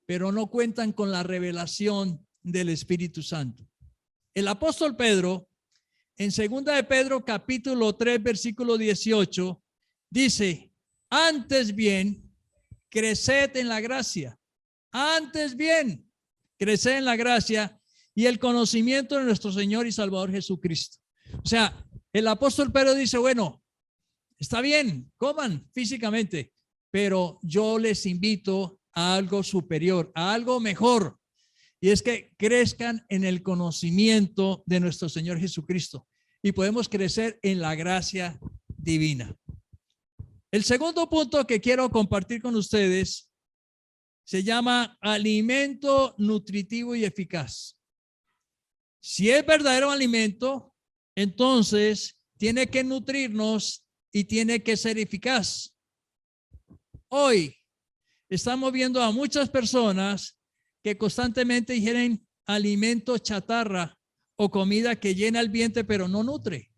pero no cuentan con la revelación del Espíritu Santo. El apóstol Pedro, en 2 de Pedro capítulo 3, versículo 18, dice, antes bien, creced en la gracia. Antes bien, creced en la gracia y el conocimiento de nuestro Señor y Salvador Jesucristo. O sea, el apóstol Pedro dice, bueno, está bien, coman físicamente, pero yo les invito a algo superior, a algo mejor. Y es que crezcan en el conocimiento de nuestro Señor Jesucristo. Y podemos crecer en la gracia divina. El segundo punto que quiero compartir con ustedes se llama alimento nutritivo y eficaz. Si es verdadero alimento, entonces tiene que nutrirnos y tiene que ser eficaz. Hoy estamos viendo a muchas personas que constantemente ingieren alimento chatarra o comida que llena el vientre pero no nutre.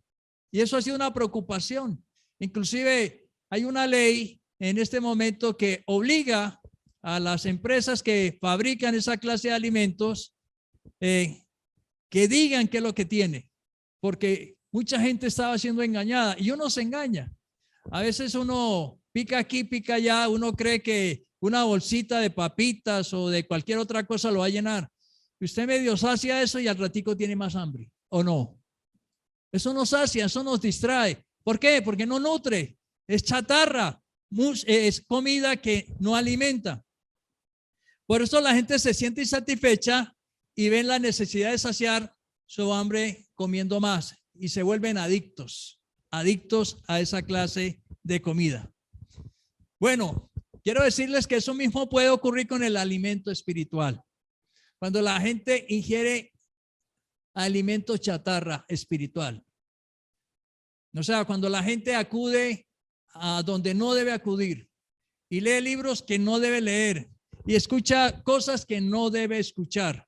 Y eso ha sido una preocupación. Inclusive hay una ley en este momento que obliga a las empresas que fabrican esa clase de alimentos que digan qué es lo que tiene, porque mucha gente estaba siendo engañada y uno se engaña. A veces uno pica aquí, pica allá, uno cree que una bolsita de papitas o de cualquier otra cosa lo va a llenar. Y usted medio sacia eso y al ratico tiene más hambre, ¿o no? Eso nos sacia, eso nos distrae. ¿Por qué? Porque no nutre, es chatarra, es comida que no alimenta. Por eso la gente se siente insatisfecha y ven la necesidad de saciar su hambre comiendo más y se vuelven adictos a esa clase de comida. Bueno, quiero decirles que eso mismo puede ocurrir con el alimento espiritual. Cuando la gente ingiere alimento chatarra espiritual. O sea, cuando la gente acude a donde no debe acudir y lee libros que no debe leer y escucha cosas que no debe escuchar.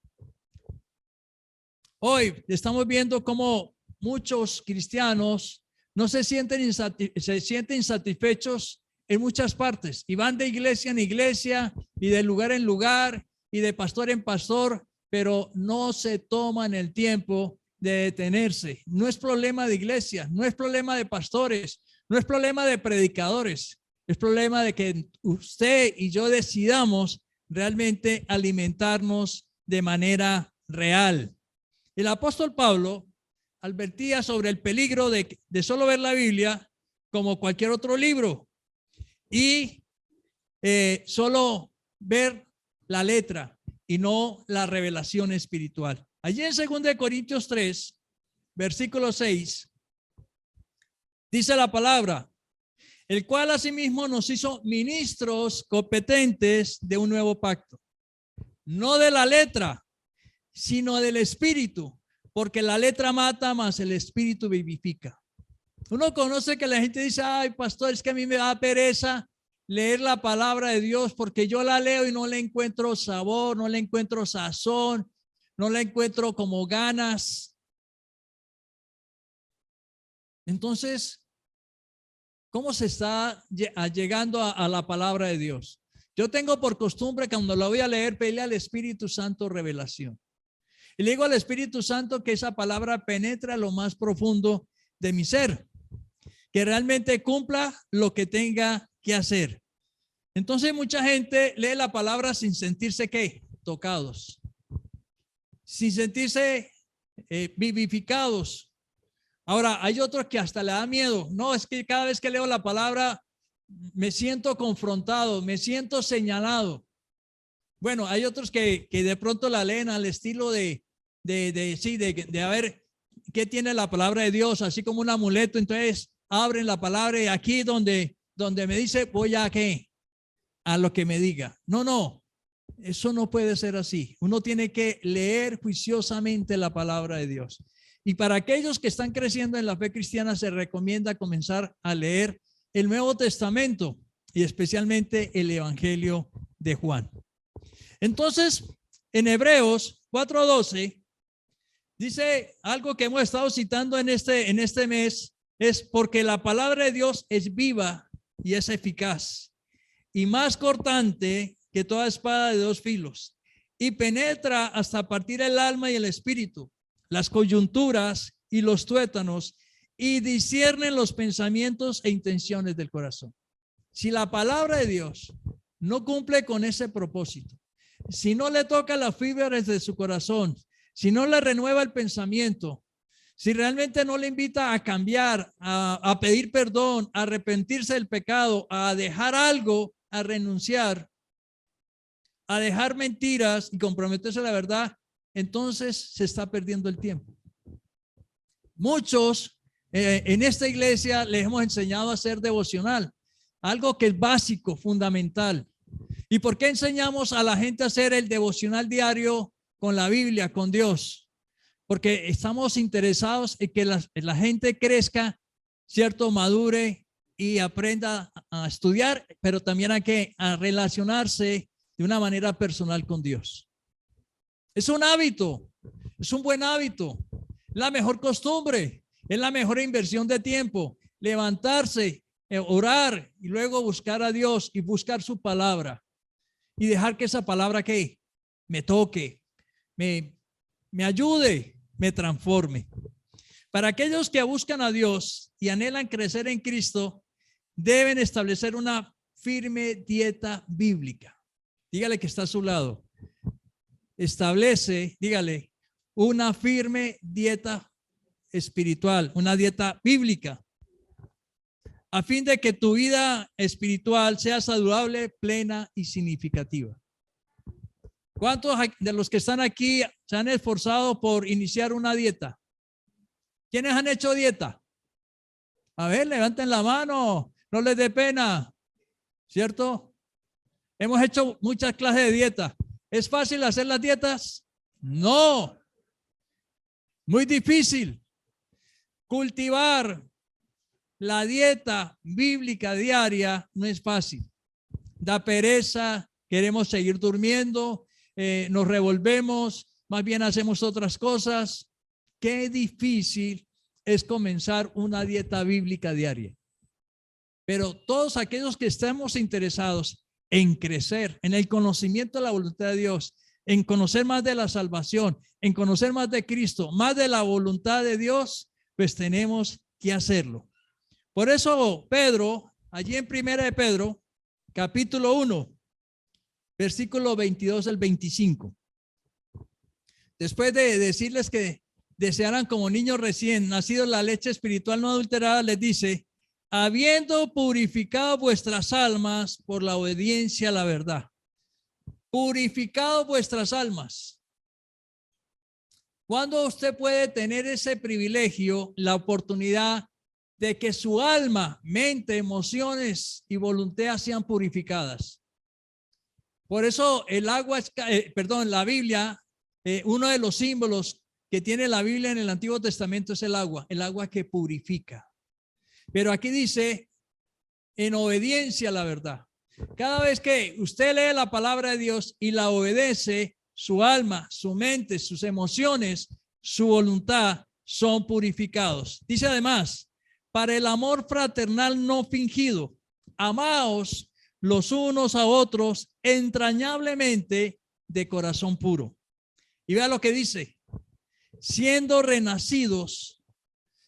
Hoy estamos viendo cómo muchos cristianos no se sienten insatisfechos en muchas partes y van de iglesia en iglesia y de lugar en lugar y de pastor en pastor, pero no se toman el tiempo de detenerse. No es problema de iglesia, no es problema de pastores, no es problema de predicadores, es problema de que usted y yo decidamos realmente alimentarnos de manera real. El apóstol Pablo advertía sobre el peligro de solo ver la Biblia como cualquier otro libro y solo ver la letra y no la revelación espiritual. Allí en 2 Corintios 3, versículo 6, dice la palabra, el cual asimismo nos hizo ministros competentes de un nuevo pacto, no de la letra, sino del Espíritu, porque la letra mata, mas el Espíritu vivifica. Uno conoce que la gente dice, ay, pastor, es que a mí me da pereza leer la palabra de Dios porque yo la leo y no le encuentro sabor, no le encuentro sazón, no le encuentro como ganas. Entonces, ¿cómo se está llegando a la palabra de Dios? Yo tengo por costumbre que cuando la voy a leer, pedirle al Espíritu Santo revelación. Y le digo al Espíritu Santo que esa palabra penetra lo más profundo de mi ser, que realmente cumpla lo que tenga que hacer. Entonces mucha gente lee la palabra sin sentirse ¿qué? Tocados, sin sentirse vivificados. Ahora hay otros que hasta le da miedo. No, es que cada vez que leo la palabra me siento confrontado, me siento señalado. Bueno, hay otros que de pronto la leen al estilo de a ver qué tiene la palabra de Dios, así como un amuleto. Entonces abren la palabra y aquí donde me dice voy a qué, a lo que me diga. No, eso no puede ser así. Uno tiene que leer juiciosamente la palabra de Dios. Y para aquellos que están creciendo en la fe cristiana se recomienda comenzar a leer el Nuevo Testamento y especialmente el Evangelio de Juan. Entonces, en Hebreos 4:12 dice algo que hemos estado citando en este mes, es porque la palabra de Dios es viva y es eficaz y más cortante que toda espada de dos filos y penetra hasta partir el alma y el espíritu, las coyunturas y los tuétanos, y disciernen los pensamientos e intenciones del corazón. Si la palabra de Dios no cumple con ese propósito, si no le toca las fibras de su corazón, si no le renueva el pensamiento, si realmente no le invita a cambiar, a pedir perdón, a arrepentirse del pecado, a dejar algo, a renunciar, a dejar mentiras y comprometerse a la verdad, entonces se está perdiendo el tiempo. Muchos en esta iglesia les hemos enseñado a hacer devocional, algo que es básico, fundamental. ¿Y por qué enseñamos a la gente a hacer el devocional diario con la Biblia, con Dios? Porque estamos interesados en que la gente crezca, ¿cierto? Madure y aprenda a estudiar, pero también a relacionarse de una manera personal con Dios. Es un hábito, es un buen hábito, la mejor costumbre, es la mejor inversión de tiempo, levantarse, orar y luego buscar a Dios y buscar su palabra y dejar que esa palabra que me toque, me ayude, me transforme. Para aquellos que buscan a Dios y anhelan crecer en Cristo, deben establecer una firme dieta bíblica. Dígale que está a su lado. Establece, dígale, una firme dieta espiritual, una dieta bíblica, a fin de que tu vida espiritual sea saludable, plena y significativa. ¿Cuántos de los que están aquí se han esforzado por iniciar una dieta? ¿Quiénes han hecho dieta? A ver, levanten la mano, no les dé pena, ¿cierto? Hemos hecho muchas clases de dieta. ¿Es fácil hacer las dietas? No. Muy difícil. Cultivar la dieta bíblica diaria no es fácil. Da pereza, queremos seguir durmiendo, nos revolvemos, más bien hacemos otras cosas. Qué difícil es comenzar una dieta bíblica diaria. Pero todos aquellos que estemos interesados en crecer, en el conocimiento de la voluntad de Dios, en conocer más de la salvación, en conocer más de Cristo, más de la voluntad de Dios, pues tenemos que hacerlo. Por eso Pedro, allí en Primera de Pedro, capítulo 1, versículo 22 al 25. Después de decirles que desearan como niños recién nacidos la leche espiritual no adulterada, les dice: habiendo purificado vuestras almas por la obediencia a la verdad. Purificado vuestras almas. ¿Cuándo usted puede tener ese privilegio, la oportunidad de que su alma, mente, emociones y voluntad sean purificadas? Por eso el agua, la Biblia uno de los símbolos que tiene la Biblia en el Antiguo Testamento es el agua que purifica. Pero aquí dice, en obediencia a la verdad. Cada vez que usted lee la palabra de Dios y la obedece, su alma, su mente, sus emociones, su voluntad son purificados. Dice además, para el amor fraternal no fingido, amaos los unos a otros entrañablemente de corazón puro. Y vea lo que dice, siendo renacidos,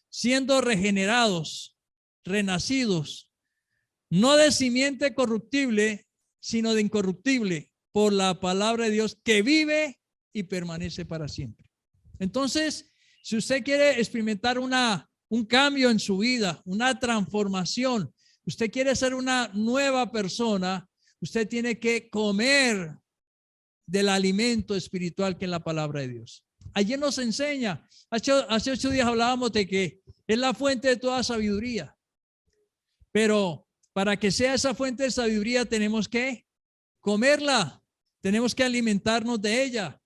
siendo regenerados, renacidos, no de simiente corruptible, sino de incorruptible, por la palabra de Dios que vive y permanece para siempre. Entonces, si usted quiere experimentar un cambio en su vida, una transformación, usted quiere ser una nueva persona, usted tiene que comer del alimento espiritual que es la palabra de Dios. Allí nos enseña, hace 8 días hablábamos de que es la fuente de toda sabiduría, pero para que sea esa fuente de sabiduría tenemos que comerla, tenemos que alimentarnos de ella.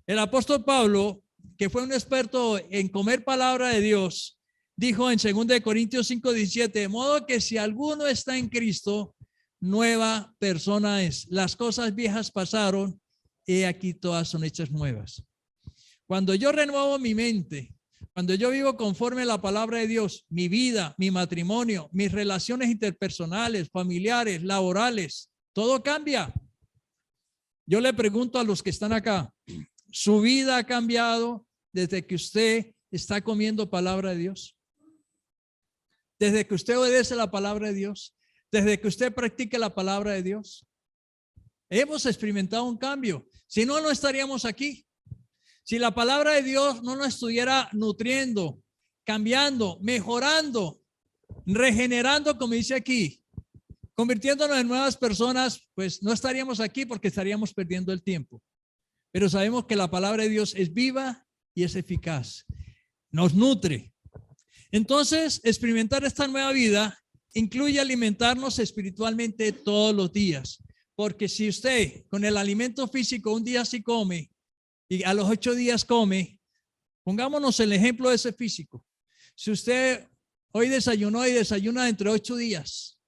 El apóstol Pablo, que fue un experto en comer palabra de Dios, dijo en 2 Corintios 5:17, de modo que si alguno está en Cristo, nueva persona es. Las cosas viejas pasaron, y aquí todas son hechas nuevas. Cuando yo renuevo mi mente, cuando yo vivo conforme a la palabra de Dios, mi vida, mi matrimonio, mis relaciones interpersonales, familiares, laborales, todo cambia. Yo le pregunto a los que están acá, ¿su vida ha cambiado desde que usted está comiendo palabra de Dios? Desde que usted obedece la palabra de Dios, desde que usted practique la palabra de Dios. Hemos experimentado un cambio. Si no, no estaríamos aquí. Si la palabra de Dios no nos estuviera nutriendo, cambiando, mejorando, regenerando, como dice aquí, convirtiéndonos en nuevas personas, pues no estaríamos aquí porque estaríamos perdiendo el tiempo. Pero sabemos que la palabra de Dios es viva y es eficaz. Nos nutre. Entonces, experimentar esta nueva vida incluye alimentarnos espiritualmente todos los días. Porque si usted con el alimento físico un día sí come y a los 8 días come, pongámonos el ejemplo de ese físico. Si usted hoy desayunó y desayuna dentro de 8 días,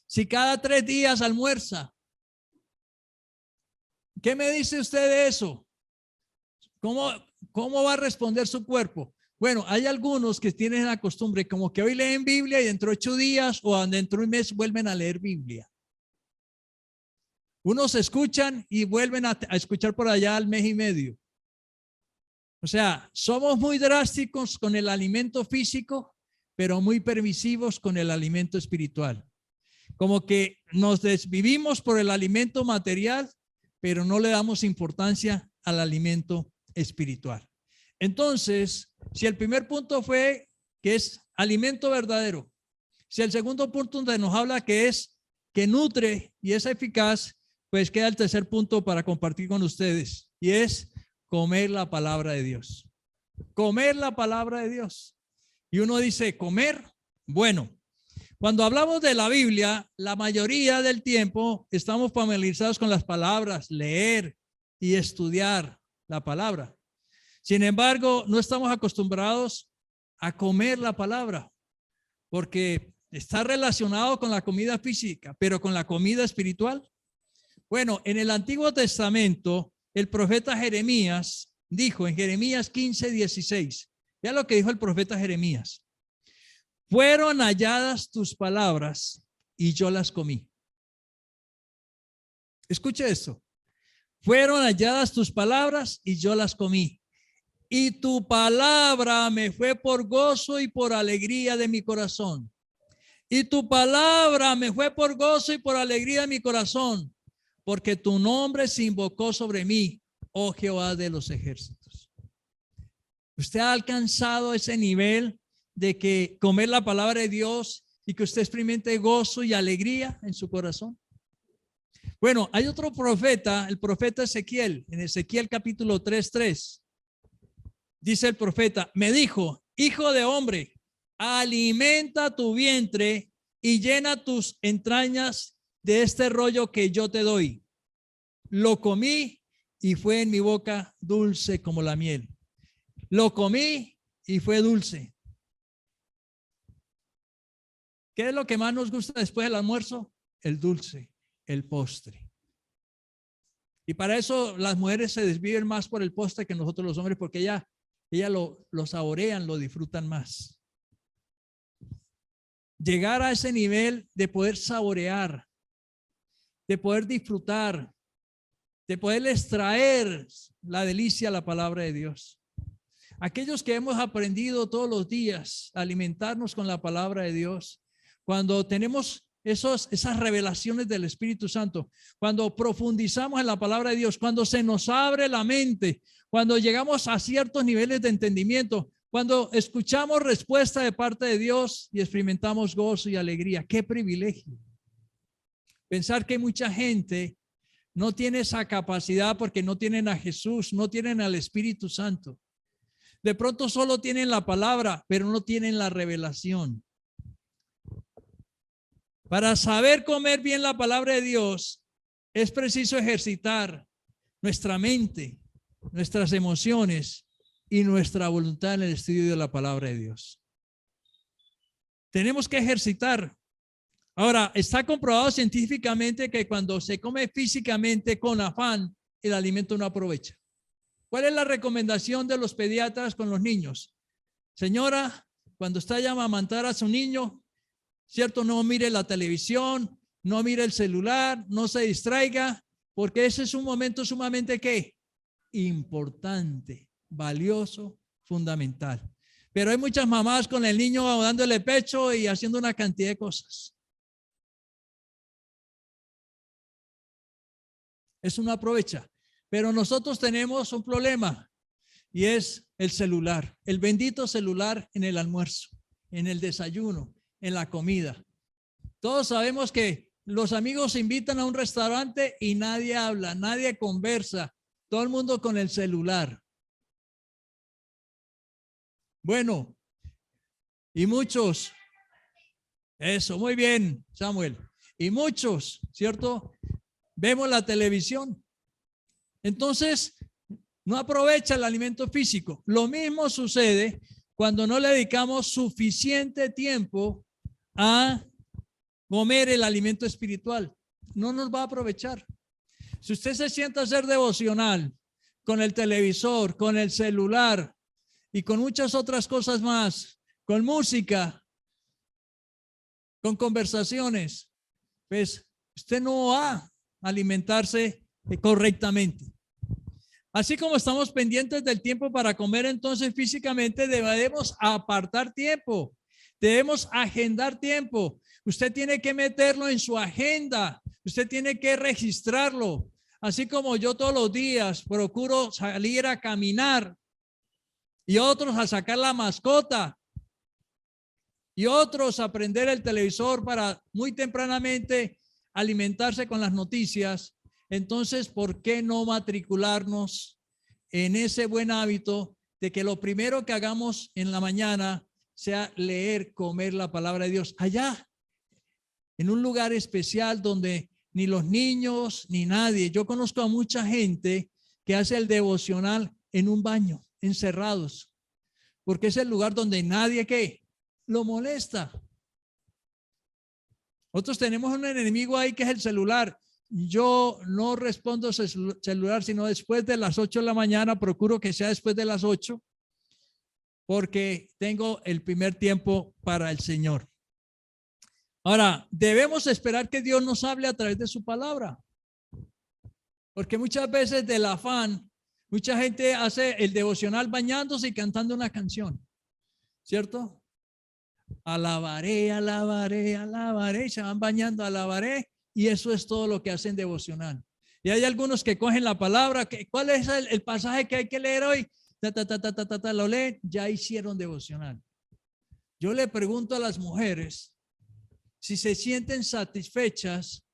si cada 3 días almuerza, ¿qué me dice usted de eso? ¿Cómo va a responder su cuerpo? Bueno, hay algunos que tienen la costumbre como que hoy leen Biblia y dentro de 8 días o dentro de un mes vuelven a leer Biblia. Unos escuchan y vuelven a escuchar por allá al mes y medio. O sea, somos muy drásticos con el alimento físico, pero muy permisivos con el alimento espiritual. Como que nos desvivimos por el alimento material, pero no le damos importancia al alimento espiritual. Entonces, si el primer punto fue que es alimento verdadero, si el segundo punto donde nos habla que es que nutre y es eficaz, pues queda el tercer punto para compartir con ustedes y es comer la palabra de Dios. Comer la palabra de Dios. Y uno dice, ¿comer? Bueno, cuando hablamos de la Biblia, la mayoría del tiempo estamos familiarizados con las palabras, leer y estudiar la palabra. Sin embargo, no estamos acostumbrados a comer la palabra porque está relacionado con la comida física, pero con la comida espiritual. Bueno, en el Antiguo Testamento, el profeta Jeremías dijo en Jeremías 15:16, vea lo que dijo el profeta Jeremías. Fueron halladas tus palabras y yo las comí. Escuche esto. Fueron halladas tus palabras y yo las comí. Y tu palabra me fue por gozo y por alegría de mi corazón. Y tu palabra me fue por gozo y por alegría de mi corazón. Porque tu nombre se invocó sobre mí, oh Jehová de los ejércitos. ¿Usted ha alcanzado ese nivel de que comer la palabra de Dios y que usted experimente gozo y alegría en su corazón? Bueno, hay otro profeta, el profeta Ezequiel, en Ezequiel capítulo 3:3. Dice el profeta, me dijo, hijo de hombre, alimenta tu vientre y llena tus entrañas de este rollo que yo te doy. Lo comí y fue en mi boca dulce como la miel. Lo comí y fue dulce. ¿Qué es lo que más nos gusta después del almuerzo? El dulce, el postre. Y para eso las mujeres se desviven más por el postre que nosotros los hombres, porque ellas lo saborean, lo disfrutan más. Llegar a ese nivel de poder saborear, de poder disfrutar, de poder extraer la delicia, la palabra de Dios. Aquellos que hemos aprendido todos los días a alimentarnos con la palabra de Dios, cuando tenemos esas revelaciones del Espíritu Santo, cuando profundizamos en la palabra de Dios, cuando se nos abre la mente, cuando llegamos a ciertos niveles de entendimiento, cuando escuchamos respuesta de parte de Dios y experimentamos gozo y alegría. ¡Qué privilegio! Pensar que mucha gente no tiene esa capacidad porque no tienen a Jesús, no tienen al Espíritu Santo. De pronto solo tienen la palabra, pero no tienen la revelación. Para saber comer bien la palabra de Dios, es preciso ejercitar nuestra mente, nuestras emociones y nuestra voluntad en el estudio de la palabra de Dios. Tenemos que ejercitar. Ahora, está comprobado científicamente que cuando se come físicamente con afán, el alimento no aprovecha. ¿Cuál es la recomendación de los pediatras con los niños? Señora, cuando está ya a amamantar a su niño, ¿cierto? No mire la televisión, no mire el celular, no se distraiga, porque ese es un momento sumamente ¿qué? Importante, valioso, fundamental. Pero hay muchas mamás con el niño dándole pecho y haciendo una cantidad de cosas. Eso no aprovecha. Pero nosotros tenemos un problema y es el celular, el bendito celular en el almuerzo, en el desayuno, en la comida. Todos sabemos que los amigos se invitan a un restaurante y nadie habla, nadie conversa, todo el mundo con el celular. Bueno, y muchos, eso, muy bien, Samuel, y muchos, ¿cierto? Vemos la televisión. Entonces, no aprovecha el alimento físico. Lo mismo sucede cuando no le dedicamos suficiente tiempo a comer el alimento espiritual. No nos va a aprovechar. Si usted se sienta a hacer devocional con el televisor, con el celular y con muchas otras cosas más, con música, con conversaciones, pues usted no va a alimentarse correctamente. Así como estamos pendientes del tiempo para comer, entonces físicamente debemos apartar tiempo, debemos agendar tiempo. Usted tiene que meterlo en su agenda, usted tiene que registrarlo. Así como yo todos los días procuro salir a caminar y otros a sacar la mascota y otros a prender el televisor para muy tempranamente alimentarse con las noticias. Entonces, ¿por qué no matricularnos en ese buen hábito de que lo primero que hagamos en la mañana sea leer, comer la palabra de Dios allá, en un lugar especial donde ni los niños ni nadie? Yo conozco a mucha gente que hace el devocional en un baño, encerrados, porque es el lugar donde nadie ¿qué? Lo molesta. Nosotros tenemos un enemigo ahí que es el celular. Yo no respondo celular sino después de las 8 de la mañana, procuro que sea después de las 8 porque tengo el primer tiempo para el Señor. Ahora, debemos esperar que Dios nos hable a través de su palabra, porque muchas veces del afán, mucha gente hace el devocional bañándose y cantando una canción, ¿cierto? Alabaré, alabaré, alabaré, se van bañando, alabaré. Y eso es todo lo que hacen devocional. Y hay algunos que cogen la palabra. ¿Cuál es el pasaje que hay que leer hoy? Lo leen, ya hicieron devocional. Yo le pregunto a las mujeres si se sienten satisfechas,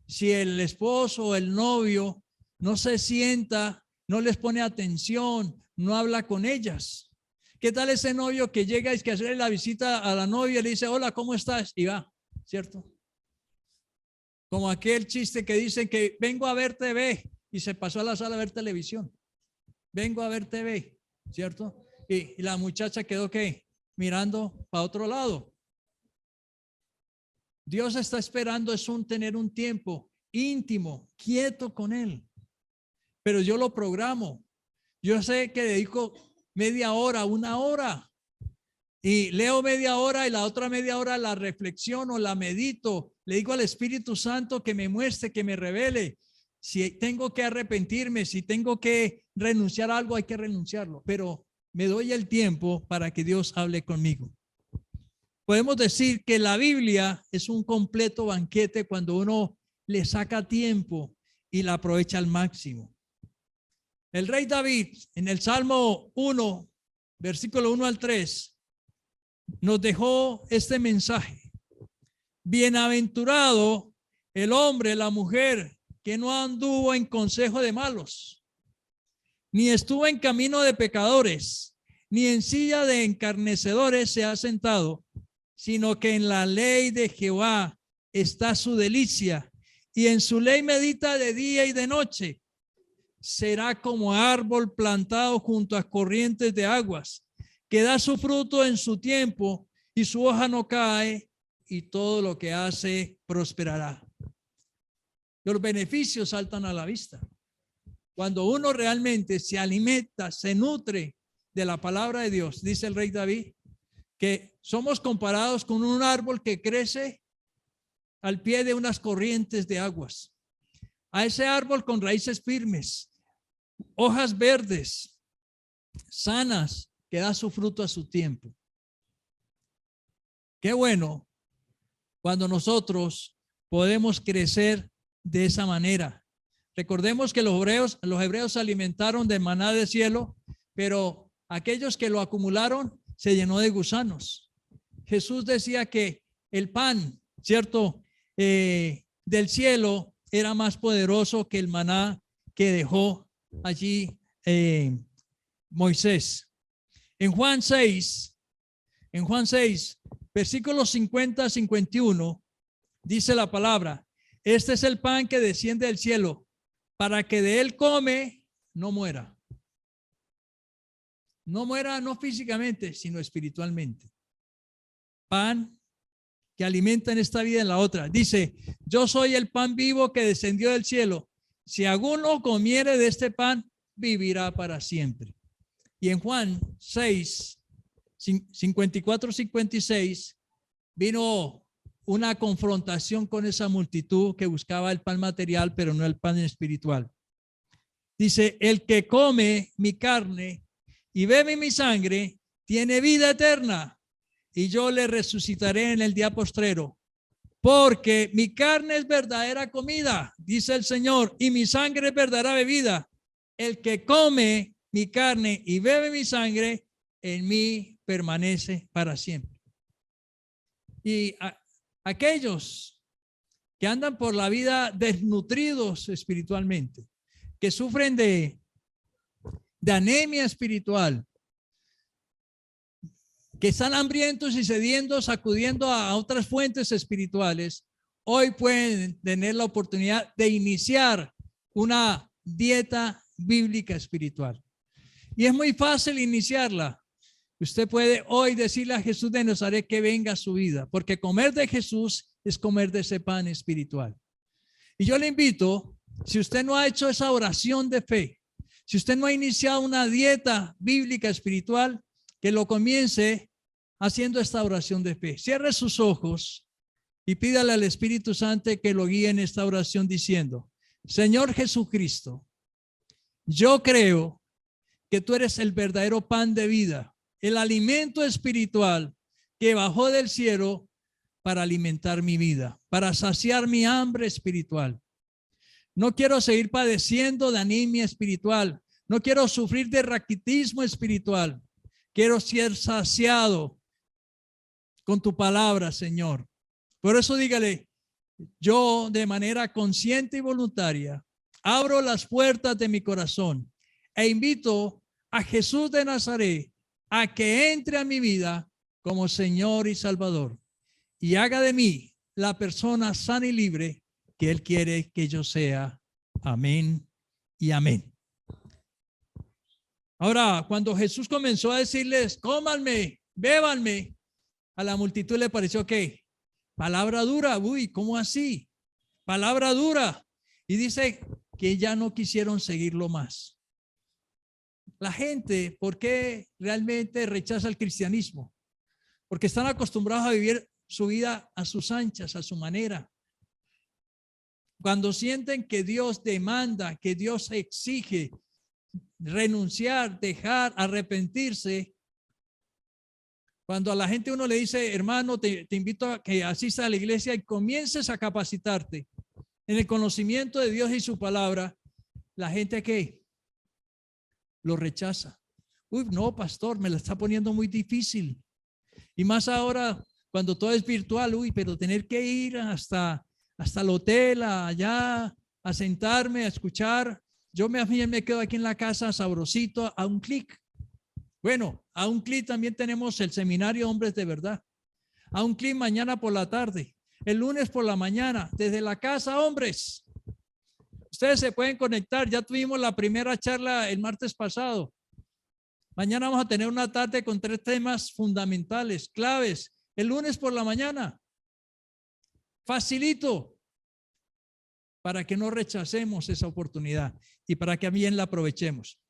si el esposo o el novio no se sienta, no les pone atención, no habla con ellas. ¿Qué tal ese novio que llega y que hacerle la visita a la novia y le dice, hola, ¿cómo estás? Y va, ¿cierto? Como aquel chiste que dicen que vengo a ver TV y se pasó a la sala a ver televisión. Vengo a ver TV, ¿cierto? Y la muchacha quedó ¿qué? Mirando para otro lado. Dios está esperando tener un tiempo íntimo, quieto con Él. Pero yo lo programo. Yo sé que dedico media hora, una hora. Y leo media hora y la otra media hora la reflexiono, la medito. Le digo al Espíritu Santo que me muestre, que me revele. Si tengo que arrepentirme, si tengo que renunciar a algo, hay que renunciarlo. Pero me doy el tiempo para que Dios hable conmigo. Podemos decir que la Biblia es un completo banquete cuando uno le saca tiempo y la aprovecha al máximo. El rey David en el Salmo 1, versículo 1 al 3, nos dejó este mensaje. Bienaventurado el hombre, la mujer, que no anduvo en consejo de malos, ni estuvo en camino de pecadores, ni en silla de escarnecedores se ha sentado, sino que en la ley de Jehová está su delicia, y en su ley medita de día y de noche. Será como árbol plantado junto a corrientes de aguas, que da su fruto en su tiempo, y su hoja no cae, y todo lo que hace prosperará. Los beneficios saltan a la vista. Cuando uno realmente se alimenta, se nutre de la palabra de Dios, dice el rey David, que somos comparados con un árbol que crece al pie de unas corrientes de aguas. A ese árbol con raíces firmes, hojas verdes, sanas, que da su fruto a su tiempo. Qué bueno cuando nosotros podemos crecer de esa manera. Recordemos que los hebreos se alimentaron de maná del cielo, pero aquellos que lo acumularon se llenó de gusanos. Jesús decía que el pan, ¿cierto? Del cielo era más poderoso que el maná que dejó allí Moisés. En Juan 6, versículos 50 a 51, dice la palabra: este es el pan que desciende del cielo, para que de él come, no muera. No muera, no físicamente, sino espiritualmente. Pan que alimenta en esta vida y en la otra. Dice: yo soy el pan vivo que descendió del cielo. Si alguno comiere de este pan, vivirá para siempre. Y en Juan 6, 54-56, vino una confrontación con esa multitud que buscaba el pan material, pero no el pan espiritual. Dice: el que come mi carne y bebe mi sangre tiene vida eterna, y yo le resucitaré en el día postrero. Porque mi carne es verdadera comida, dice el Señor, y mi sangre es verdadera bebida. El que come mi carne y bebe mi sangre, en mí permanece para siempre. Y aquellos que andan por la vida desnutridos espiritualmente, que sufren de anemia espiritual, que están hambrientos y sedientos, acudiendo a otras fuentes espirituales, hoy pueden tener la oportunidad de iniciar una dieta bíblica espiritual. Y es muy fácil iniciarla. Usted puede hoy decirle a Jesús de Nazaret que venga a su vida, porque comer de Jesús es comer de ese pan espiritual. Y yo le invito, si usted no ha hecho esa oración de fe, si usted no ha iniciado una dieta bíblica espiritual, que lo comience haciendo esta oración de fe. Cierre sus ojos y pídale al Espíritu Santo que lo guíe en esta oración diciendo: Señor Jesucristo, yo creo que tú eres el verdadero pan de vida, el alimento espiritual que bajó del cielo para alimentar mi vida, para saciar mi hambre espiritual. No quiero seguir padeciendo de anemia espiritual. No quiero sufrir de raquitismo espiritual. Quiero ser saciado con tu palabra, Señor. Por eso dígale: yo de manera consciente y voluntaria abro las puertas de mi corazón e invito a Jesús de Nazaret a que entre a mi vida como Señor y Salvador y haga de mí la persona sana y libre que Él quiere que yo sea. Amén y amén. Ahora, cuando Jesús comenzó a decirles, cómanme, bébanme, a la multitud le pareció que palabra dura. Uy, ¿cómo así? Palabra dura. Y dice que ya no quisieron seguirlo más. La gente, ¿por qué realmente rechaza el cristianismo? Porque están acostumbrados a vivir su vida a sus anchas, a su manera. Cuando sienten que Dios demanda, que Dios exige renunciar, dejar, arrepentirse. Cuando a la gente uno le dice, hermano, te invito a que asistas a la iglesia y comiences a capacitarte en el conocimiento de Dios y su palabra, la gente ¿qué? Lo rechaza. Uy, no, pastor, me la está poniendo muy difícil. Y más ahora, cuando todo es virtual, uy, pero tener que ir hasta el hotel, allá, a sentarme, a escuchar. Yo me quedo aquí en la casa sabrosito a un clic. Bueno, a un clic también tenemos el seminario Hombres de Verdad. A un clic mañana por la tarde, el lunes por la mañana, desde la casa, hombres. Ustedes se pueden conectar. Ya tuvimos la primera charla el martes pasado. Mañana vamos a tener una tarde con 3 temas fundamentales, claves. El lunes por la mañana. Facilito. Para que no rechacemos esa oportunidad y para que bien la aprovechemos.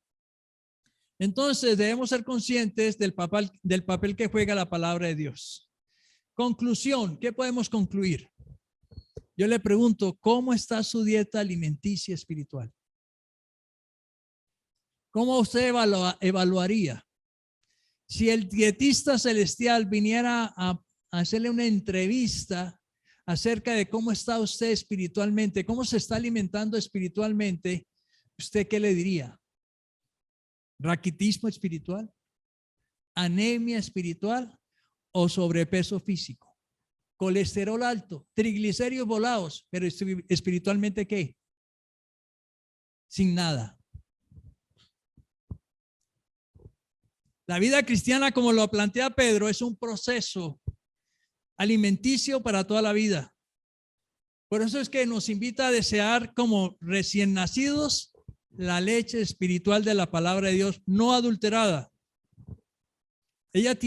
Entonces debemos ser conscientes del papel que juega la palabra de Dios. Conclusión, ¿qué podemos concluir? Yo le pregunto, ¿cómo está su dieta alimenticia espiritual? ¿Cómo usted evaluaría? Si el dietista celestial viniera a hacerle una entrevista acerca de cómo está usted espiritualmente, cómo se está alimentando espiritualmente, ¿usted qué le diría? ¿Raquitismo espiritual? ¿Anemia espiritual? ¿O sobrepeso físico? ¿Colesterol alto? ¿Triglicéridos volados? Pero espiritualmente ¿qué? Sin nada. La vida cristiana, como lo plantea Pedro, es un proceso alimenticio para toda la vida. Por eso es que nos invita a desear como recién nacidos la leche espiritual de la palabra de Dios, no adulterada. Ella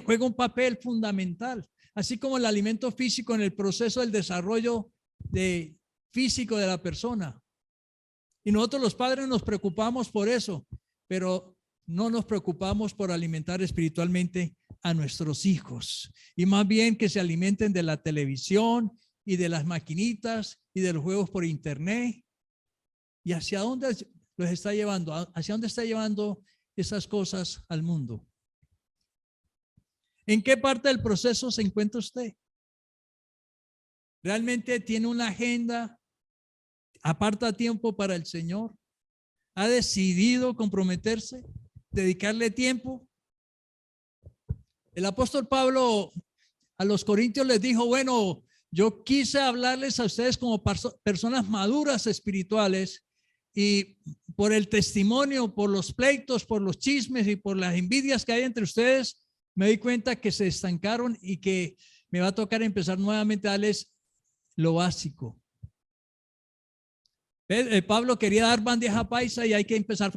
juega un papel fundamental, así como el alimento físico en el proceso del desarrollo físico de la persona. Y nosotros los padres nos preocupamos por eso, pero no nos preocupamos por alimentar espiritualmente a nuestros hijos, y más bien que se alimenten de la televisión y de las maquinitas y de los juegos por internet. ¿Y hacia dónde los está llevando? ¿Hacia dónde está llevando esas cosas al mundo? ¿En qué parte del proceso se encuentra usted? ¿Realmente tiene una agenda? ¿Aparta tiempo para el Señor? ¿Ha decidido comprometerse? ¿Dedicarle tiempo? El apóstol Pablo a los corintios les dijo, bueno, yo quise hablarles a ustedes como personas maduras espirituales, y por el testimonio, por los pleitos, por los chismes y por las envidias que hay entre ustedes, me di cuenta que se estancaron y que me va a tocar empezar nuevamente a darles lo básico. Pablo quería dar bandeja paisa y hay que empezar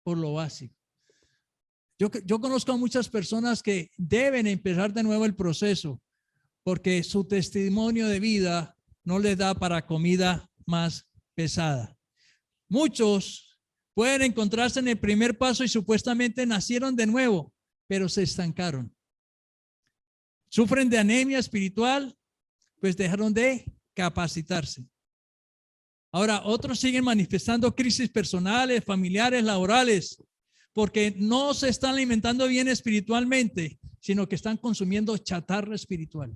por lo básico. Yo conozco a muchas personas que deben empezar de nuevo el proceso porque su testimonio de vida no les da para comida más pesada. Muchos pueden encontrarse en el primer paso y supuestamente nacieron de nuevo, pero se estancaron. Sufren de anemia espiritual, pues dejaron de capacitarse. Ahora, otros siguen manifestando crisis personales, familiares, laborales, porque no se están alimentando bien espiritualmente, sino que están consumiendo chatarra espiritual.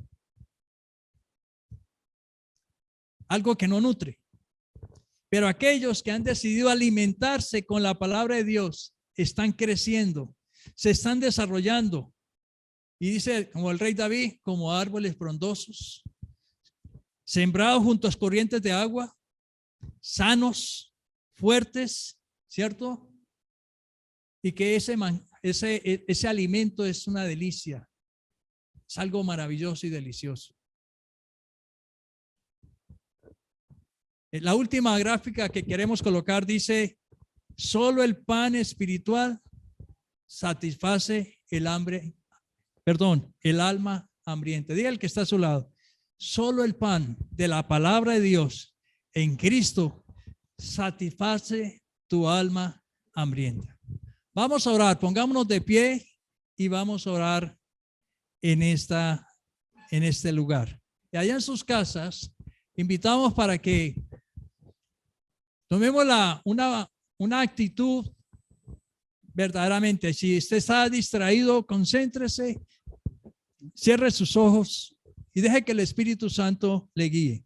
Algo que no nutre. Pero aquellos que han decidido alimentarse con la palabra de Dios están creciendo, se están desarrollando. Y dice, como el rey David, como árboles frondosos, sembrados junto a las corrientes de agua, sanos, fuertes, ¿cierto? Y que ese alimento es una delicia, es algo maravilloso y delicioso. La última gráfica que queremos colocar dice Solo el pan espiritual satisface el alma hambrienta. Diga el que está a su lado. Solo el pan de la palabra de Dios en Cristo satisface tu alma hambrienta. Vamos a orar, pongámonos de pie y vamos a orar en este lugar. Y allá en sus casas, invitamos para que tomemos una actitud verdaderamente. Si usted está distraído, concéntrese, cierre sus ojos y deje que el Espíritu Santo le guíe.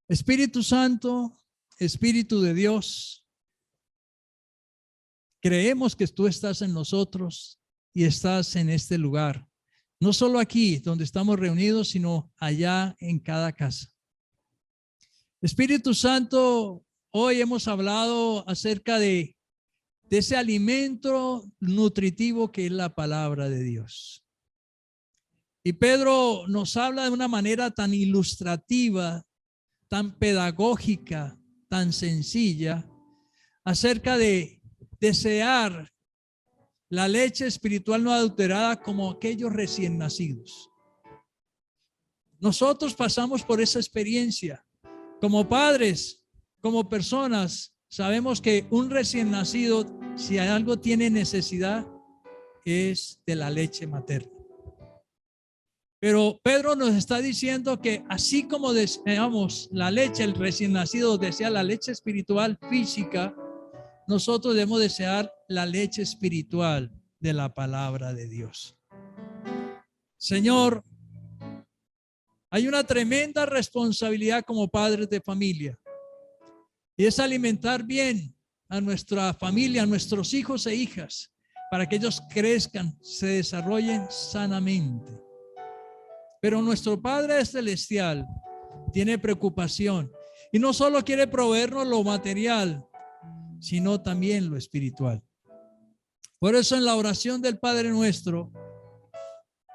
Espíritu Santo, Espíritu de Dios, creemos que tú estás en nosotros y estás en este lugar. No solo aquí donde estamos reunidos, sino allá en cada casa. Espíritu Santo, hoy hemos hablado acerca de ese alimento nutritivo que es la palabra de Dios. Y Pedro nos habla de una manera tan ilustrativa, tan pedagógica, tan sencilla, acerca de desear la leche espiritual no adulterada como aquellos recién nacidos. Nosotros pasamos por esa experiencia. Como padres, como personas, sabemos que un recién nacido, si algo tiene necesidad, es de la leche materna. Pero Pedro nos está diciendo que así como deseamos la leche, el recién nacido desea la leche espiritual física, nosotros debemos desear la leche espiritual de la palabra de Dios. Señor, hay una tremenda responsabilidad como padres de familia, y es alimentar bien a nuestra familia, a nuestros hijos e hijas, para que ellos crezcan, se desarrollen sanamente. Pero nuestro Padre Celestial tiene preocupación y no solo quiere proveernos lo material, sino también lo espiritual. Por eso en la oración del Padre Nuestro,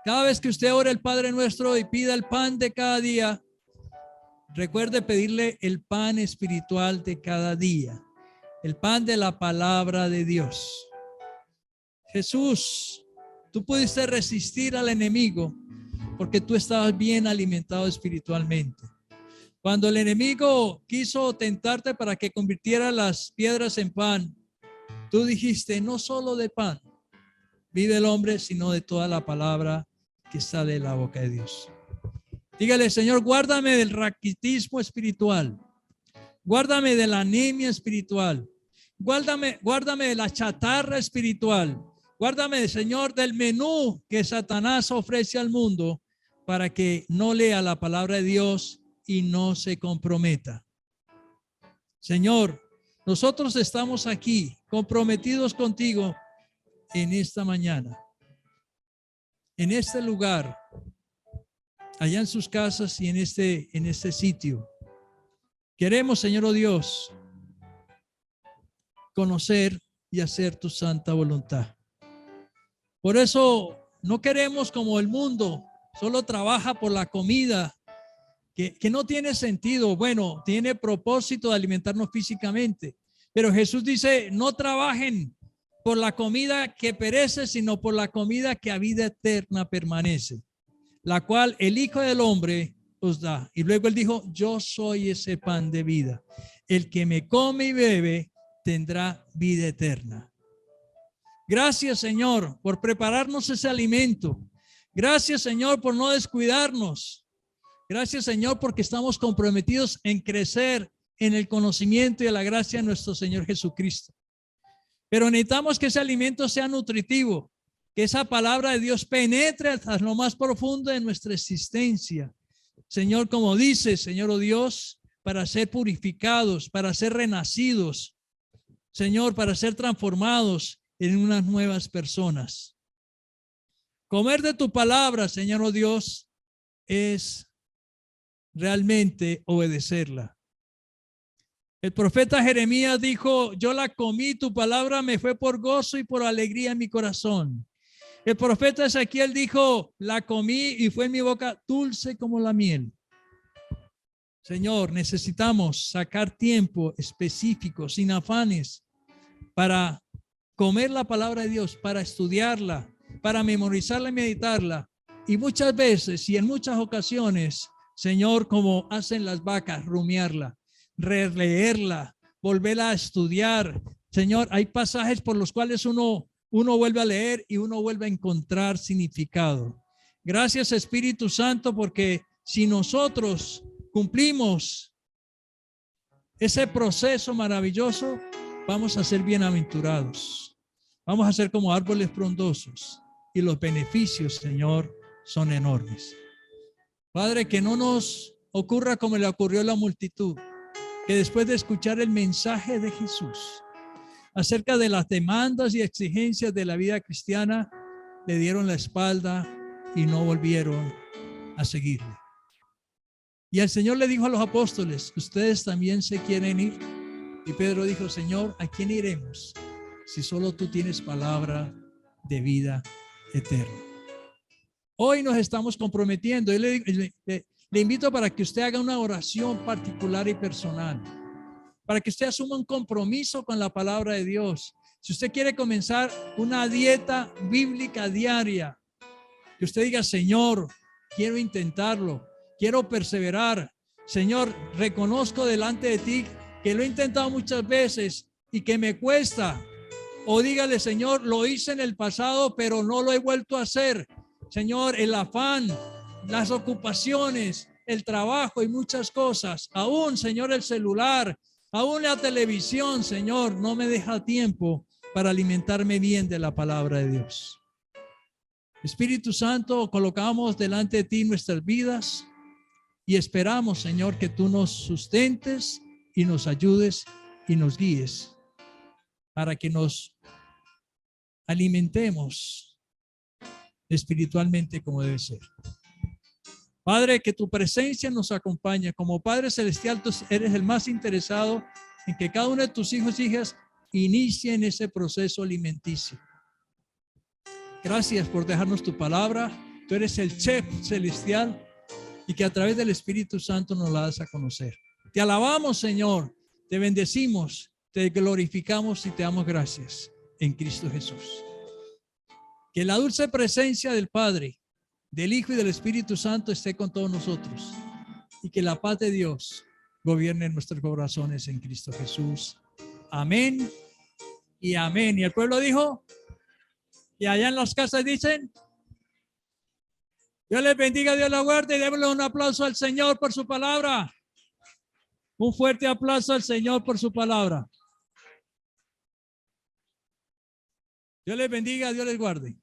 cada vez que usted ore el Padre Nuestro y pida el pan de cada día, recuerde pedirle el pan espiritual de cada día, el pan de la palabra de Dios. Jesús, tú pudiste resistir al enemigo porque tú estabas bien alimentado espiritualmente. Cuando el enemigo quiso tentarte para que convirtiera las piedras en pan, tú dijiste, no solo de pan vive el hombre, sino de toda la palabra que sale de la boca de Dios. Dígale, Señor, guárdame del raquitismo espiritual, guárdame de la anemia espiritual, guárdame de la chatarra espiritual, guárdame, Señor, del menú que Satanás ofrece al mundo para que no lea la palabra de Dios y no se comprometa. Señor, nosotros estamos aquí comprometidos contigo en esta mañana, en este lugar, allá en sus casas y en este sitio. Queremos, Señor, oh Dios, conocer y hacer tu santa voluntad. Por eso no queremos como el mundo, solo trabaja por la comida, que no tiene sentido. Bueno, tiene propósito de alimentarnos físicamente, pero Jesús dice, no trabajen por la comida que perece, sino por la comida que a vida eterna permanece, la cual el Hijo del Hombre os da. Y luego él dijo, yo soy ese pan de vida. El que me come y bebe tendrá vida eterna. Gracias, Señor, por prepararnos ese alimento. Gracias, Señor, por no descuidarnos. Gracias, Señor, porque estamos comprometidos en crecer en el conocimiento y la gracia de nuestro Señor Jesucristo. Pero necesitamos que ese alimento sea nutritivo, que esa palabra de Dios penetre hasta lo más profundo de nuestra existencia. Señor, como dice, Señor, oh Dios, para ser purificados, para ser renacidos, Señor, para ser transformados en unas nuevas personas. Comer de tu palabra, Señor, oh Dios, es realmente obedecerla. El profeta Jeremías dijo, yo la comí, tu palabra me fue por gozo y por alegría en mi corazón. El profeta Ezequiel dijo, la comí y fue en mi boca dulce como la miel. Señor, necesitamos sacar tiempo específico, sin afanes, para comer la palabra de Dios, para estudiarla, para memorizarla y meditarla. Y muchas veces y en muchas ocasiones, Señor, como hacen las vacas, rumiarla, releerla, volverla a estudiar. Señor, hay pasajes por los cuales uno vuelve a leer y uno vuelve a encontrar significado. Gracias, Espíritu Santo, porque si nosotros cumplimos ese proceso maravilloso, vamos a ser bienaventurados. Vamos a ser como árboles frondosos y los beneficios, Señor, son enormes. Padre, que no nos ocurra como le ocurrió a la multitud, que después de escuchar el mensaje de Jesús acerca de las demandas y exigencias de la vida cristiana, le dieron la espalda y no volvieron a seguirle. Y el Señor le dijo a los apóstoles, ustedes también se quieren ir. Y Pedro dijo, Señor, ¿a quién iremos si solo tú tienes palabra de vida eterna? Hoy nos estamos comprometiendo. Yo le invito para que usted haga una oración particular y personal, para que usted asuma un compromiso con la palabra de Dios. Si usted quiere comenzar una dieta bíblica diaria, que usted diga, Señor, quiero intentarlo, quiero perseverar. Señor, reconozco delante de ti que lo he intentado muchas veces y que me cuesta. O dígale, Señor, lo hice en el pasado, pero no lo he vuelto a hacer. Señor, el afán, las ocupaciones, el trabajo y muchas cosas, aún, Señor, el celular, aún la televisión, Señor, no me deja tiempo para alimentarme bien de la palabra de Dios. Espíritu Santo, colocamos delante de ti nuestras vidas y esperamos, Señor, que tú nos sustentes y nos ayudes y nos guíes para que nos alimentemos espiritualmente como debe ser. Padre, que tu presencia nos acompañe. Como Padre Celestial, tú eres el más interesado en que cada uno de tus hijos y hijas inicien ese proceso alimenticio. Gracias por dejarnos tu palabra. Tú eres el chef celestial y que a través del Espíritu Santo nos la das a conocer. Te alabamos, Señor. Te bendecimos, te glorificamos y te damos gracias en Cristo Jesús. Que la dulce presencia del Padre, del Hijo y del Espíritu Santo esté con todos nosotros y que la paz de Dios gobierne en nuestros corazones en Cristo Jesús. Amén y amén. Y el pueblo dijo, y allá en las casas dicen, Dios les bendiga, Dios la guarde, y démosle un aplauso al Señor por su palabra. Un fuerte aplauso al Señor por su palabra. Dios les bendiga, Dios les guarde.